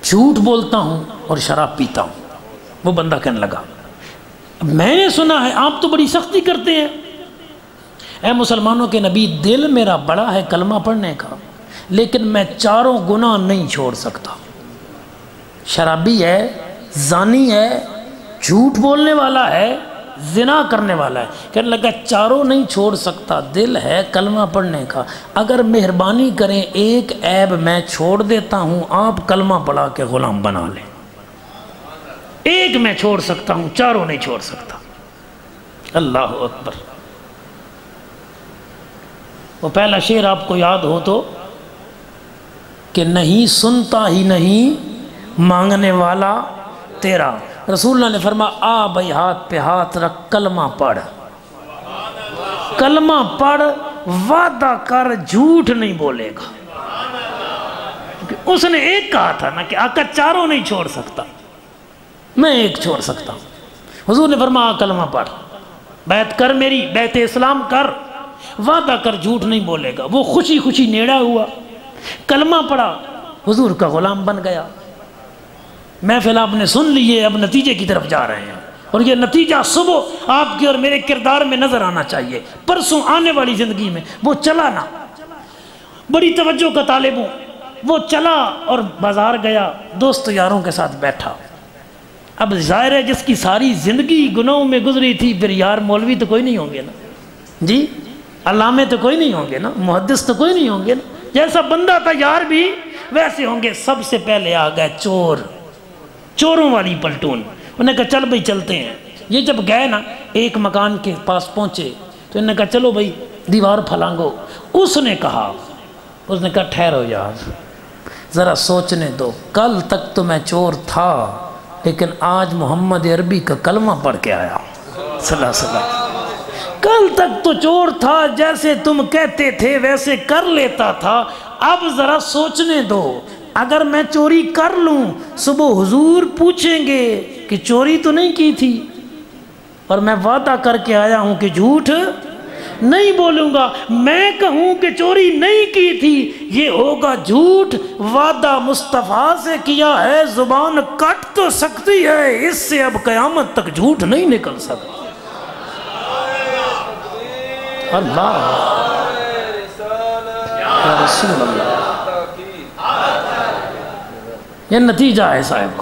جھوٹ بولتا ہوں، اور شراب پیتا ہوں۔ وہ بندہ کہنے لگا میں نے سنا ہے آپ تو بڑی سختی کرتے ہیں، اے مسلمانوں کے نبی، دل میرا بڑا ہے کلمہ پڑھنے کا، لیکن میں 4 گناہ نہیں چھوڑ سکتا، شرابی ہے، زانی ہے، جھوٹ بولنے والا ہے، زنا کرنے والا ہے، کہنے لگا چاروں نہیں چھوڑ سکتا، دل ہے کلمہ پڑھنے کا، اگر مہربانی کریں ایک عیب میں چھوڑ دیتا ہوں، آپ کلمہ پڑھا کے غلام بنا لیں، ایک میں چھوڑ سکتا ہوں، چاروں نہیں چھوڑ سکتا۔ اللہ اکبر۔ وہ پہلا شعر آپ کو یاد ہو تو کہ نہیں سنتا ہی نہیں مانگنے والا تیرا، رسول اللہ نے فرمایا آ بھائی ہاتھ پہ ہاتھ رکھ، کلمہ پڑھ، کلمہ پڑھ، وعدہ کر جھوٹ نہیں بولے گا۔ اس نے ایک کہا تھا نا کہ آقا چاروں نہیں چھوڑ سکتا، میں ایک چھوڑ سکتا ہوں۔ حضور نے فرمایا کلمہ پڑھ، بیعت کر، میری بیعت اسلام کر، وعدہ کر جھوٹ نہیں بولے گا۔ وہ خوشی خوشی نیڑا ہوا، کلمہ پڑھا، حضور کا غلام بن گیا۔ محفل آپ نے سن لیے، اب نتیجے کی طرف جا رہے ہیں، اور یہ نتیجہ صبح آپ کے اور میرے کردار میں نظر آنا چاہیے، پرسوں آنے والی زندگی میں۔ وہ چلا نا، بڑی توجہ کا طالب ہوں، وہ چلا اور بازار گیا، دوست یاروں کے ساتھ بیٹھا۔ اب ظاہر ہے جس کی ساری زندگی گناہوں میں گزری تھی، پھر یار مولوی تو کوئی نہیں ہوں گے نا، جی علامے تو کوئی نہیں ہوں گے نا، محدث تو کوئی نہیں ہوں گے نا، جیسا بندہ تھا یار بھی ویسے ہوں گے۔ سب سے پہلے آ گئے چور، چوروں والی پلٹون۔ انہوں نے کہا چل بھائی چلتے ہیں۔ یہ جب گئے نا ایک مکان کے پاس پہنچے تو انہوں نے کہا چلو بھائی دیوار پھلانگو۔ اس نے کہا ٹھہرو یار ذرا سوچنے دو، کل تک تو میں چور تھا لیکن آج محمد عربی کا کلمہ پڑھ کے آیا صلی اللہ علیہ وسلم۔ کل تک تو چور تھا، جیسے تم کہتے تھے ویسے کر لیتا تھا، اب ذرا سوچنے دو، اگر میں چوری کر لوں صبح حضور پوچھیں گے کہ چوری تو نہیں کی تھی، اور میں وعدہ کر کے آیا ہوں کہ جھوٹ نہیں بولوں گا، میں کہوں کہ چوری نہیں کی تھی، یہ ہوگا جھوٹ۔ وعدہ مصطفیٰ سے کیا ہے، زبان کٹ تو سکتی ہے، اس سے اب قیامت تک جھوٹ نہیں نکل سکتا۔ اللہ یا رسول اللہ، یہ نتیجہ ہے صاحب۔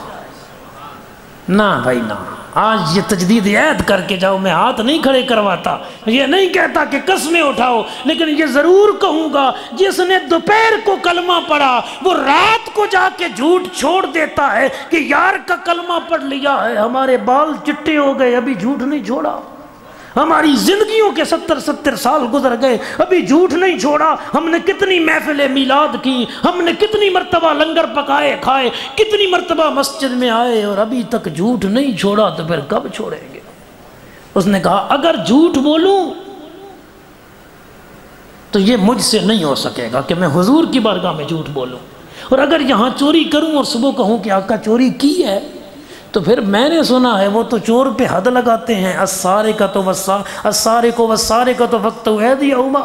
نہ بھائی نہ، آج یہ تجدید عہد کر کے جاؤ، میں ہاتھ نہیں کھڑے کرواتا، یہ نہیں کہتا کہ قسمیں اٹھاؤ، لیکن یہ ضرور کہوں گا جس نے دوپہر کو کلمہ پڑھا وہ رات کو جا کے جھوٹ چھوڑ دیتا ہے کہ یار کا کلمہ پڑھ لیا ہے، ہمارے بال چٹے ہو گئے ابھی جھوٹ نہیں چھوڑا، ہماری زندگیوں کے 70 سال گزر گئے ابھی جھوٹ نہیں چھوڑا، ہم نے کتنی محفل میلاد کی، ہم نے کتنی مرتبہ لنگر پکائے کھائے، کتنی مرتبہ مسجد میں آئے، اور ابھی تک جھوٹ نہیں چھوڑا، تو پھر کب چھوڑیں گے؟ اس نے کہا اگر جھوٹ بولوں تو یہ مجھ سے نہیں ہو سکے گا کہ میں حضور کی بارگاہ میں جھوٹ بولوں، اور اگر یہاں چوری کروں اور صبح کہوں کہ آقا چوری کی ہے، تو پھر میں نے سنا ہے وہ تو چور پہ حد لگاتے ہیں، السارقۃ فاقطعوا ایدیہما،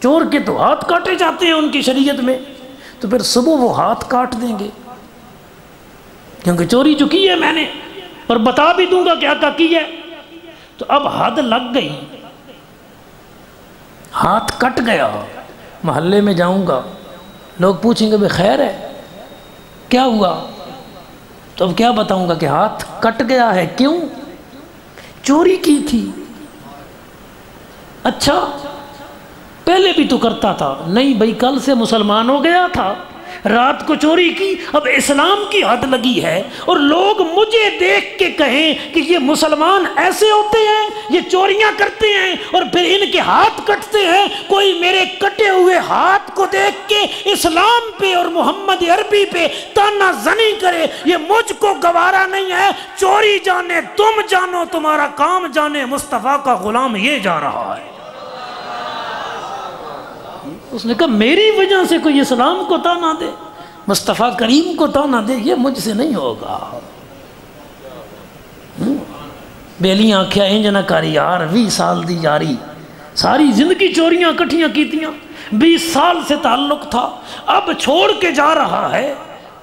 چور کے تو ہاتھ کاٹے جاتے ہیں ان کی شریعت میں، تو پھر صبح وہ ہاتھ کاٹ دیں گے کیونکہ چوری جو کی ہے میں نے، اور بتا بھی دوں گا کہ آقا کی ہے۔ تو اب حد لگ گئی، ہاتھ کٹ گیا، محلے میں جاؤں گا، لوگ پوچھیں گے بھئی خیر ہے کیا ہوا، تو اب کیا بتاؤں گا کہ ہاتھ کٹ گیا ہے، کیوں؟ چوری کی تھی۔ اچھا پہلے بھی تو کرتا تھا، نہیں بھائی کل سے مسلمان ہو گیا تھا، رات کو چوری کی، اب اسلام کی حد لگی ہے، اور لوگ مجھے دیکھ کے کہیں کہ یہ مسلمان ایسے ہوتے ہیں، یہ چوریاں کرتے ہیں اور پھر ان کے ہاتھ کٹتے ہیں، کوئی میرے کٹے ہوئے ہاتھ کو دیکھ کے اسلام پہ اور محمد عربی پہ تانا زنی کرے، یہ مجھ کو گوارا نہیں ہے۔ چوری جانے تم جانو، تمہارا کام جانے، مصطفیٰ کا غلام یہ جا رہا ہے۔ اس نے کہا میری وجہ سے کوئی اسلام کو تانا دے، مصطفیٰ کریم کو تانا دے، یہ مجھ سے نہیں ہوگا۔ بیلیاں آنکھیں انج نہ کاری یار، 20 سال دی یاری، ساری زندگی چوریاں کٹھیاں کیتیاں، 20 سال سے تعلق تھا، اب چھوڑ کے جا رہا ہے،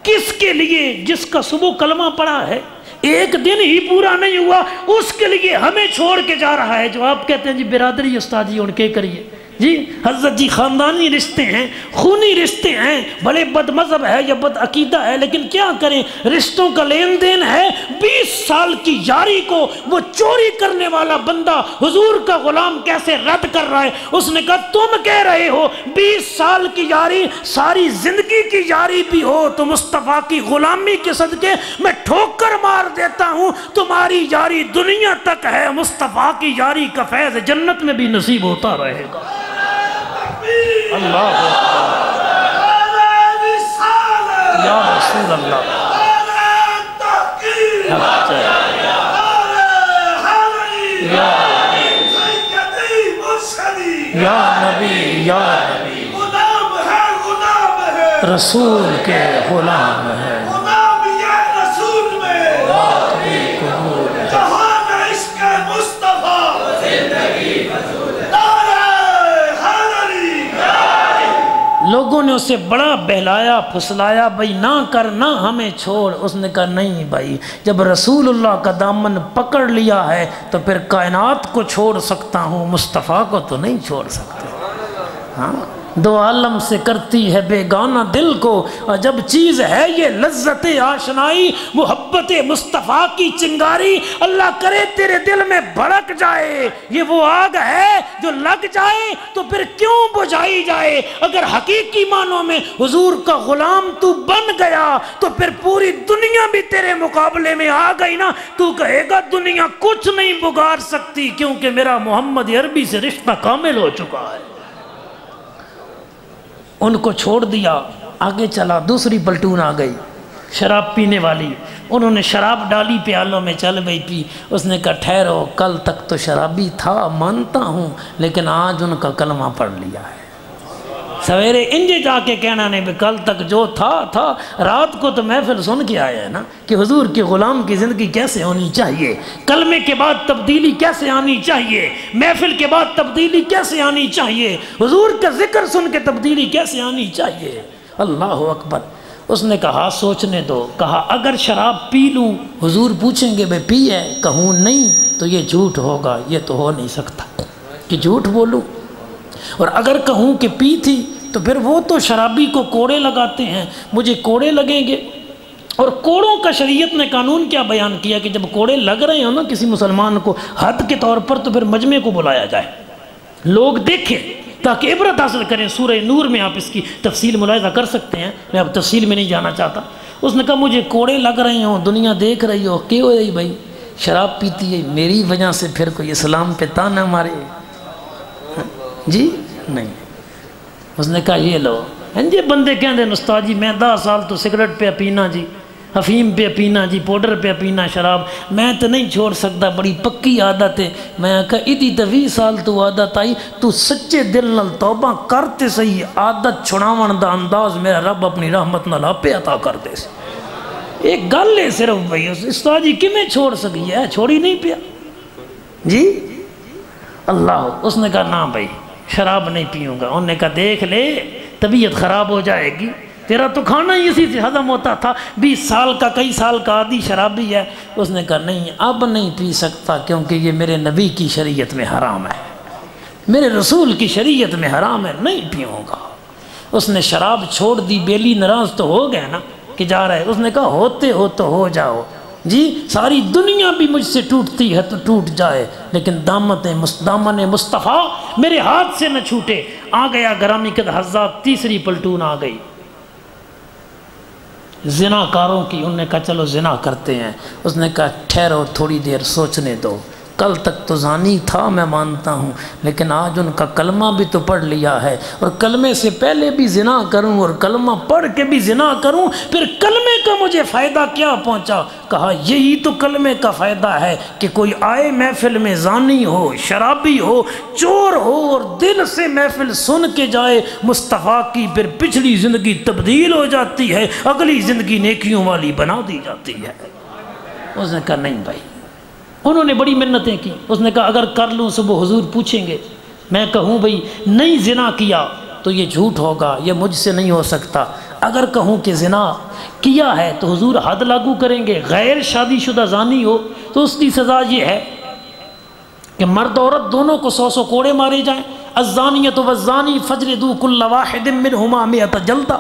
کس کے لیے؟ جس کا صبح کلمہ پڑھا ہے، ایک دن ہی پورا نہیں ہوا، اس کے لیے ہمیں چھوڑ کے جا رہا ہے۔ جو آپ کہتے ہیں جی برادری استاد جی ان کے کریے، جی حضرت جی خاندانی رشتے ہیں، خونی رشتے ہیں، بڑے بد مذہب ہے یا بد عقیدہ ہے، لیکن کیا کریں، رشتوں کا لین دین ہے۔ 20 سال کی یاری کو وہ چوری کرنے والا بندہ حضور کا غلام کیسے رد کر رہا ہے؟ اس نے کہا تم کہہ رہے ہو 20 سال کی یاری ساری زندگی کی یاری بھی ہو تو مصطفیٰ کی غلامی کے صدقے میں ٹھوکر مار دیتا ہوں، تمہاری یاری دنیا تک ہے، مصطفیٰ کی یاری کا فیض جنت میں بھی نصیب ہوتا رہے گا۔ اللہ یا رسول اللہ، یا نبی یا نبی، رسول کے غلام ہے، لوگوں نے اسے بڑا بہلایا پھسلایا، بھائی نہ کر، نہ ہمیں چھوڑ۔ اس نے کہا نہیں بھائی، جب رسول اللہ کا دامن پکڑ لیا ہے تو پھر کائنات کو چھوڑ سکتا ہوں، مصطفیٰ کو تو نہیں چھوڑ سکتا۔ ہاں، دو عالم سے کرتی ہے بیگانہ دل کو، عجب چیز ہے یہ لذت آشنائی، محبت مصطفیٰ کی چنگاری اللہ کرے تیرے دل میں بھڑک جائے۔ یہ وہ آگ ہے جو لگ جائے تو پھر کیوں بجھائی جائے؟ اگر حقیقی معنوں میں حضور کا غلام تو بن گیا تو پھر پوری دنیا بھی تیرے مقابلے میں آ گئی نا، تو کہے گا دنیا کچھ نہیں بگاڑ سکتی، کیونکہ میرا محمد عربی سے رشتہ کامل ہو چکا ہے۔ ان کو چھوڑ دیا، آگے چلا، دوسری پلٹون آ گئی شراب پینے والی، انہوں نے شراب ڈالی پیالوں میں، چل بھائی پی۔ اس نے کہا ٹھہرو، کل تک تو شرابی تھا مانتا ہوں، لیکن آج ان کا کلمہ پڑھ لیا ہے۔ سویرے انجے جا کے کہنا نہیں، کل تک جو تھا، رات کو تو محفل سن کے آیا ہے نا کہ حضور کے غلام کی زندگی کیسے ہونی چاہیے، کلمے کے بعد تبدیلی کیسے آنی چاہیے، محفل کے بعد تبدیلی کیسے آنی چاہیے، حضور کا ذکر سن کے تبدیلی کیسے آنی چاہیے۔ اللہ اکبر۔ اس نے کہا سوچنے دو، کہا اگر شراب پی لوں، حضور پوچھیں گے بھئی پی ہے، کہوں نہیں تو یہ جھوٹ ہوگا، یہ تو ہو نہیں سکتا کہ جھوٹ بولوں، اور اگر کہوں کہ پی تھی تو پھر وہ تو شرابی کو کوڑے لگاتے ہیں، مجھے کوڑے لگیں گے۔ اور کوڑوں کا شریعت نے قانون کیا بیان کیا کہ جب کوڑے لگ رہے ہوں نا کسی مسلمان کو حد کے طور پر، تو پھر مجمع کو بلایا جائے، لوگ دیکھیں تاکہ عبرت حاصل کریں۔ سورہ نور میں آپ اس کی تفصیل ملاحظہ کر سکتے ہیں، میں اب تفصیل میں نہیں جانا چاہتا۔ اس نے کہا مجھے کوڑے لگ رہے ہوں، دنیا دیکھ رہی ہو، کیوں ہو رہی بھائی، شراب پیتی ہے، میری وجہ سے پھر کوئی اسلام پہ تانا مارے؟ جی نہیں۔ اس نے کہا یہ لو، جی بندے کہندے ہیں استاد جی میں 10 سال تو سگریٹ پہ پینا جی، افیم پہ پینا جی، پاؤڈر پہ پینا شراب، میں تو نہیں چھوڑ سکتا، بڑی پکی عادت ہے۔ میں کہا ادھی تو 20 سال تو عادت آئی، تو سچے دل نال توبہ کرتے صحیح، عادت چھڑاون دا انداز میرا رب اپنی رحمت نال آپے عطا کر دے سی۔ ایک گل ہے صرف بھائی، استاد جی کیویں چھوڑ سکی ہے، چھوڑی نہیں پیا جی اللہ۔ اس نے کہا نا بھائی شراب نہیں پیوں گا۔ انہوں نے کہا دیکھ لے طبیعت خراب ہو جائے گی، تیرا تو کھانا ہی اسی سے ہضم ہوتا تھا، 20 سال کا کئی سال کا عادی شرابی ہے۔ اس نے کہا نہیں اب نہیں پی سکتا، کیونکہ یہ میرے نبی کی شریعت میں حرام ہے، میرے رسول کی شریعت میں حرام ہے، نہیں پیوں گا۔ اس نے شراب چھوڑ دی، بیلی ناراض تو ہو گئے نا کہ جا رہا ہے۔ اس نے کہا ہوتے ہو تو ہو جاؤ جی، ساری دنیا بھی مجھ سے ٹوٹتی ہے تو ٹوٹ جائے، لیکن دامن مصطفیٰ میرے ہاتھ سے نہ چھوٹے۔ آ گیا گرامی قدر حضرات، تیسری پلٹون آ گئی زنا کاروں کی۔ انہوں نے کہا چلو زنا کرتے ہیں۔ اس نے کہا ٹھہرو تھوڑی دیر سوچنے دو، کل تک تو زانی تھا میں مانتا ہوں، لیکن آج ان کا کلمہ بھی تو پڑھ لیا ہے، اور کلمے سے پہلے بھی زنا کروں اور کلمہ پڑھ کے بھی زنا کروں، پھر کلمے کا مجھے فائدہ کیا پہنچا؟ کہا یہی تو کلمے کا فائدہ ہے کہ کوئی آئے محفل میں زانی ہو، شرابی ہو، چور ہو، اور دل سے محفل سن کے جائے مصطفیٰ کی، پھر پچھلی زندگی تبدیل ہو جاتی ہے، اگلی زندگی نیکیوں والی بنا دی جاتی ہے۔ اس نے کہا نہیں بھائی۔ انہوں نے بڑی منتیں کی۔ اس نے کہا اگر کر لوں صبح حضور پوچھیں گے، میں کہوں بھئی نہیں زنا کیا تو یہ جھوٹ ہوگا، یہ مجھ سے نہیں ہو سکتا، اگر کہوں کہ زنا کیا ہے تو حضور حد لاگو کریں گے، غیر شادی شدہ زانی ہو تو اس کی سزا یہ ہے کہ مرد عورت دونوں کو 100 کوڑے مارے جائیں، الزانیۃ والزانی فاجلدوا کل واحد منہما 100 جلدہ۔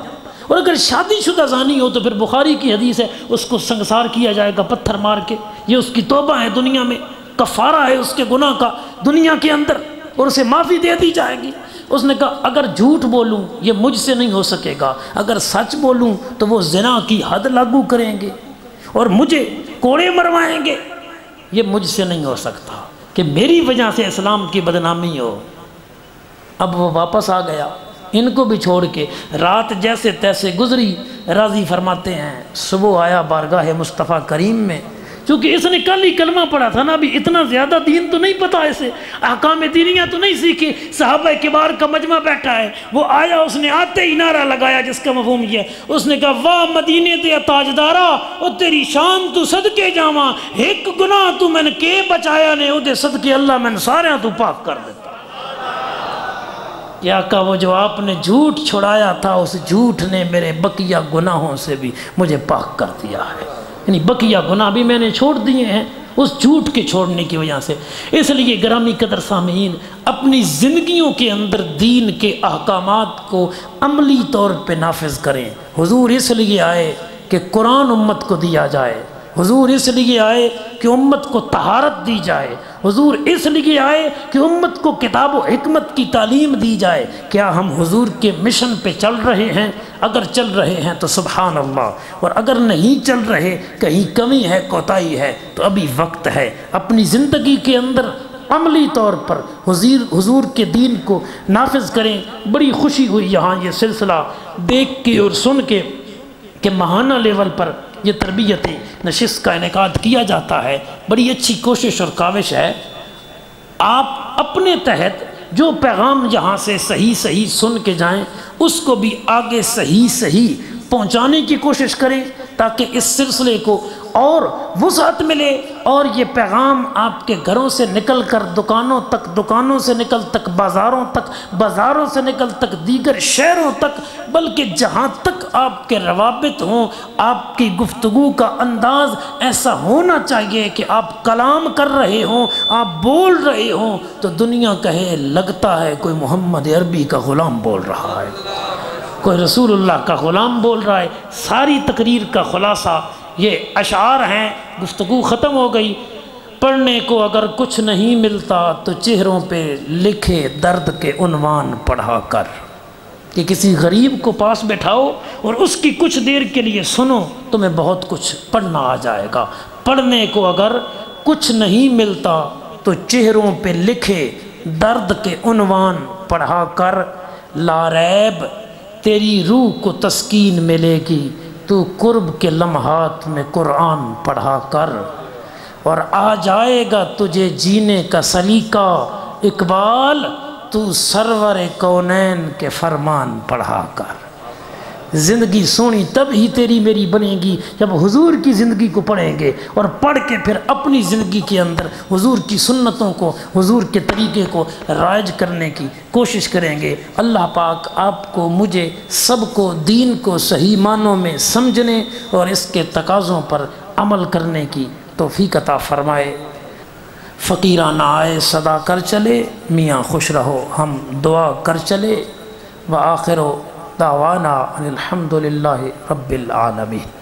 اور اگر شادی شدہ زانی ہو تو پھر بخاری کی حدیث ہے اس کو سنگسار کیا جائے گا پتھر مار کے، یہ اس کی توبہ ہے دنیا میں، کفارہ ہے اس کے گناہ کا دنیا کے اندر، اور اسے معافی دے دی جائے گی۔ اس نے کہا اگر جھوٹ بولوں یہ مجھ سے نہیں ہو سکے گا، اگر سچ بولوں تو وہ زنا کی حد لاگو کریں گے اور مجھے کوڑے مروائیں گے، یہ مجھ سے نہیں ہو سکتا کہ میری وجہ سے اسلام کی بدنامی ہو۔ اب وہ واپس آ گیا، ان کو بھی چھوڑ کے، رات جیسے تیسے گزری۔ راضی فرماتے ہیں صبح آیا بارگاہ مصطفیٰ کریم میں، چونکہ اس نے کل ہی کلمہ پڑھا تھا نا، ابھی اتنا زیادہ دین تو نہیں پتا، ایسے احکام دینیاں تو نہیں سیکھی، صحابہ کبار کا مجمع بیٹھا ہے، وہ آیا، اس نے آتے ہی نعرہ لگایا جس کا مفہوم یہ ہے، اس نے کہا واہ مدینے دے تاجدارا، او تیری شان تو صدقے جاواں، ایک گناہ تو میں نے کے بچایا نے، او دے صدقے اللہ میں نے سارے تو پاک کر دیتا۔ یا کہ وہ جو آپ نے جھوٹ چھڑایا تھا اس جھوٹ نے میرے بقیہ گناہوں سے بھی مجھے پاک کر دیا ہے، یعنی بقیہ گناہ بھی میں نے چھوڑ دیے ہیں اس جھوٹ کے چھوڑنے کی وجہ سے۔ اس لیے گرامی قدر سامعین، اپنی زندگیوں کے اندر دین کے احکامات کو عملی طور پہ نافذ کریں۔ حضور اس لیے آئے کہ قرآن امت کو دیا جائے، حضور اس لیے آئے کہ امت کو طہارت دی جائے، حضور اس لیے آئے کہ امت کو کتاب و حکمت کی تعلیم دی جائے۔ کیا ہم حضور کے مشن پہ چل رہے ہیں؟ اگر چل رہے ہیں تو سبحان اللہ، اور اگر نہیں چل رہے، کہیں کمی ہے، کوتاہی ہے، تو ابھی وقت ہے اپنی زندگی کے اندر عملی طور پر حضور کے دین کو نافذ کریں۔ بڑی خوشی ہوئی یہاں یہ سلسلہ دیکھ کے اور سن کے کہ ماہانہ لیول پر یہ تربیتی نشست کا انعقاد کیا جاتا ہے۔ بڑی اچھی کوشش اور کاوش ہے، آپ اپنے تحت جو پیغام یہاں سے صحیح سن کے جائیں اس کو بھی آگے صحیح پہنچانے کی کوشش کریں، تاکہ اس سلسلے کو اور وسعت ملے، اور یہ پیغام آپ کے گھروں سے نکل کر دکانوں تک، دکانوں سے نکل تک بازاروں تک، بازاروں سے نکل تک دیگر شہروں تک، بلکہ جہاں تک آپ کے روابط ہوں، آپ کی گفتگو کا انداز ایسا ہونا چاہیے کہ آپ کلام کر رہے ہوں، آپ بول رہے ہوں تو دنیا کہے لگتا ہے کوئی محمد عربی کا غلام بول رہا ہے، کوئی رسول اللہ کا غلام بول رہا ہے۔ ساری تقریر کا خلاصہ یہ اشعار ہیں، گفتگو ختم ہو گئی۔ پڑھنے کو اگر کچھ نہیں ملتا تو چہروں پہ لکھے درد کے عنوان پڑھا کر، کہ کسی غریب کو پاس بیٹھاؤ اور اس کی کچھ دیر کے لیے سنو، تمہیں بہت کچھ پڑھنا آ جائے گا۔ پڑھنے کو اگر کچھ نہیں ملتا تو چہروں پہ لکھے درد کے عنوان پڑھا کر، لا ریب تیری روح کو تسکین ملے گی، تو قرب کے لمحات میں قرآن پڑھا کر، اور آ جائے گا تجھے جینے کا سلیقہ اقبال، تو سرور کونین کے فرمان پڑھا کر۔ زندگی سونی تب ہی تیری میری بنے گی جب حضور کی زندگی کو پڑھیں گے، اور پڑھ کے پھر اپنی زندگی کے اندر حضور کی سنتوں کو، حضور کے طریقے کو رائج کرنے کی کوشش کریں گے۔ اللہ پاک آپ کو، مجھے، سب کو دین کو صحیح معنوں میں سمجھنے اور اس کے تقاضوں پر عمل کرنے کی توفیق عطا فرمائے۔ فقیرانہ آئے صدا کر چلے، میاں خوش رہو ہم دعا کر چلے، وآخر دعوانا ان الحمد للہ رب العالمین۔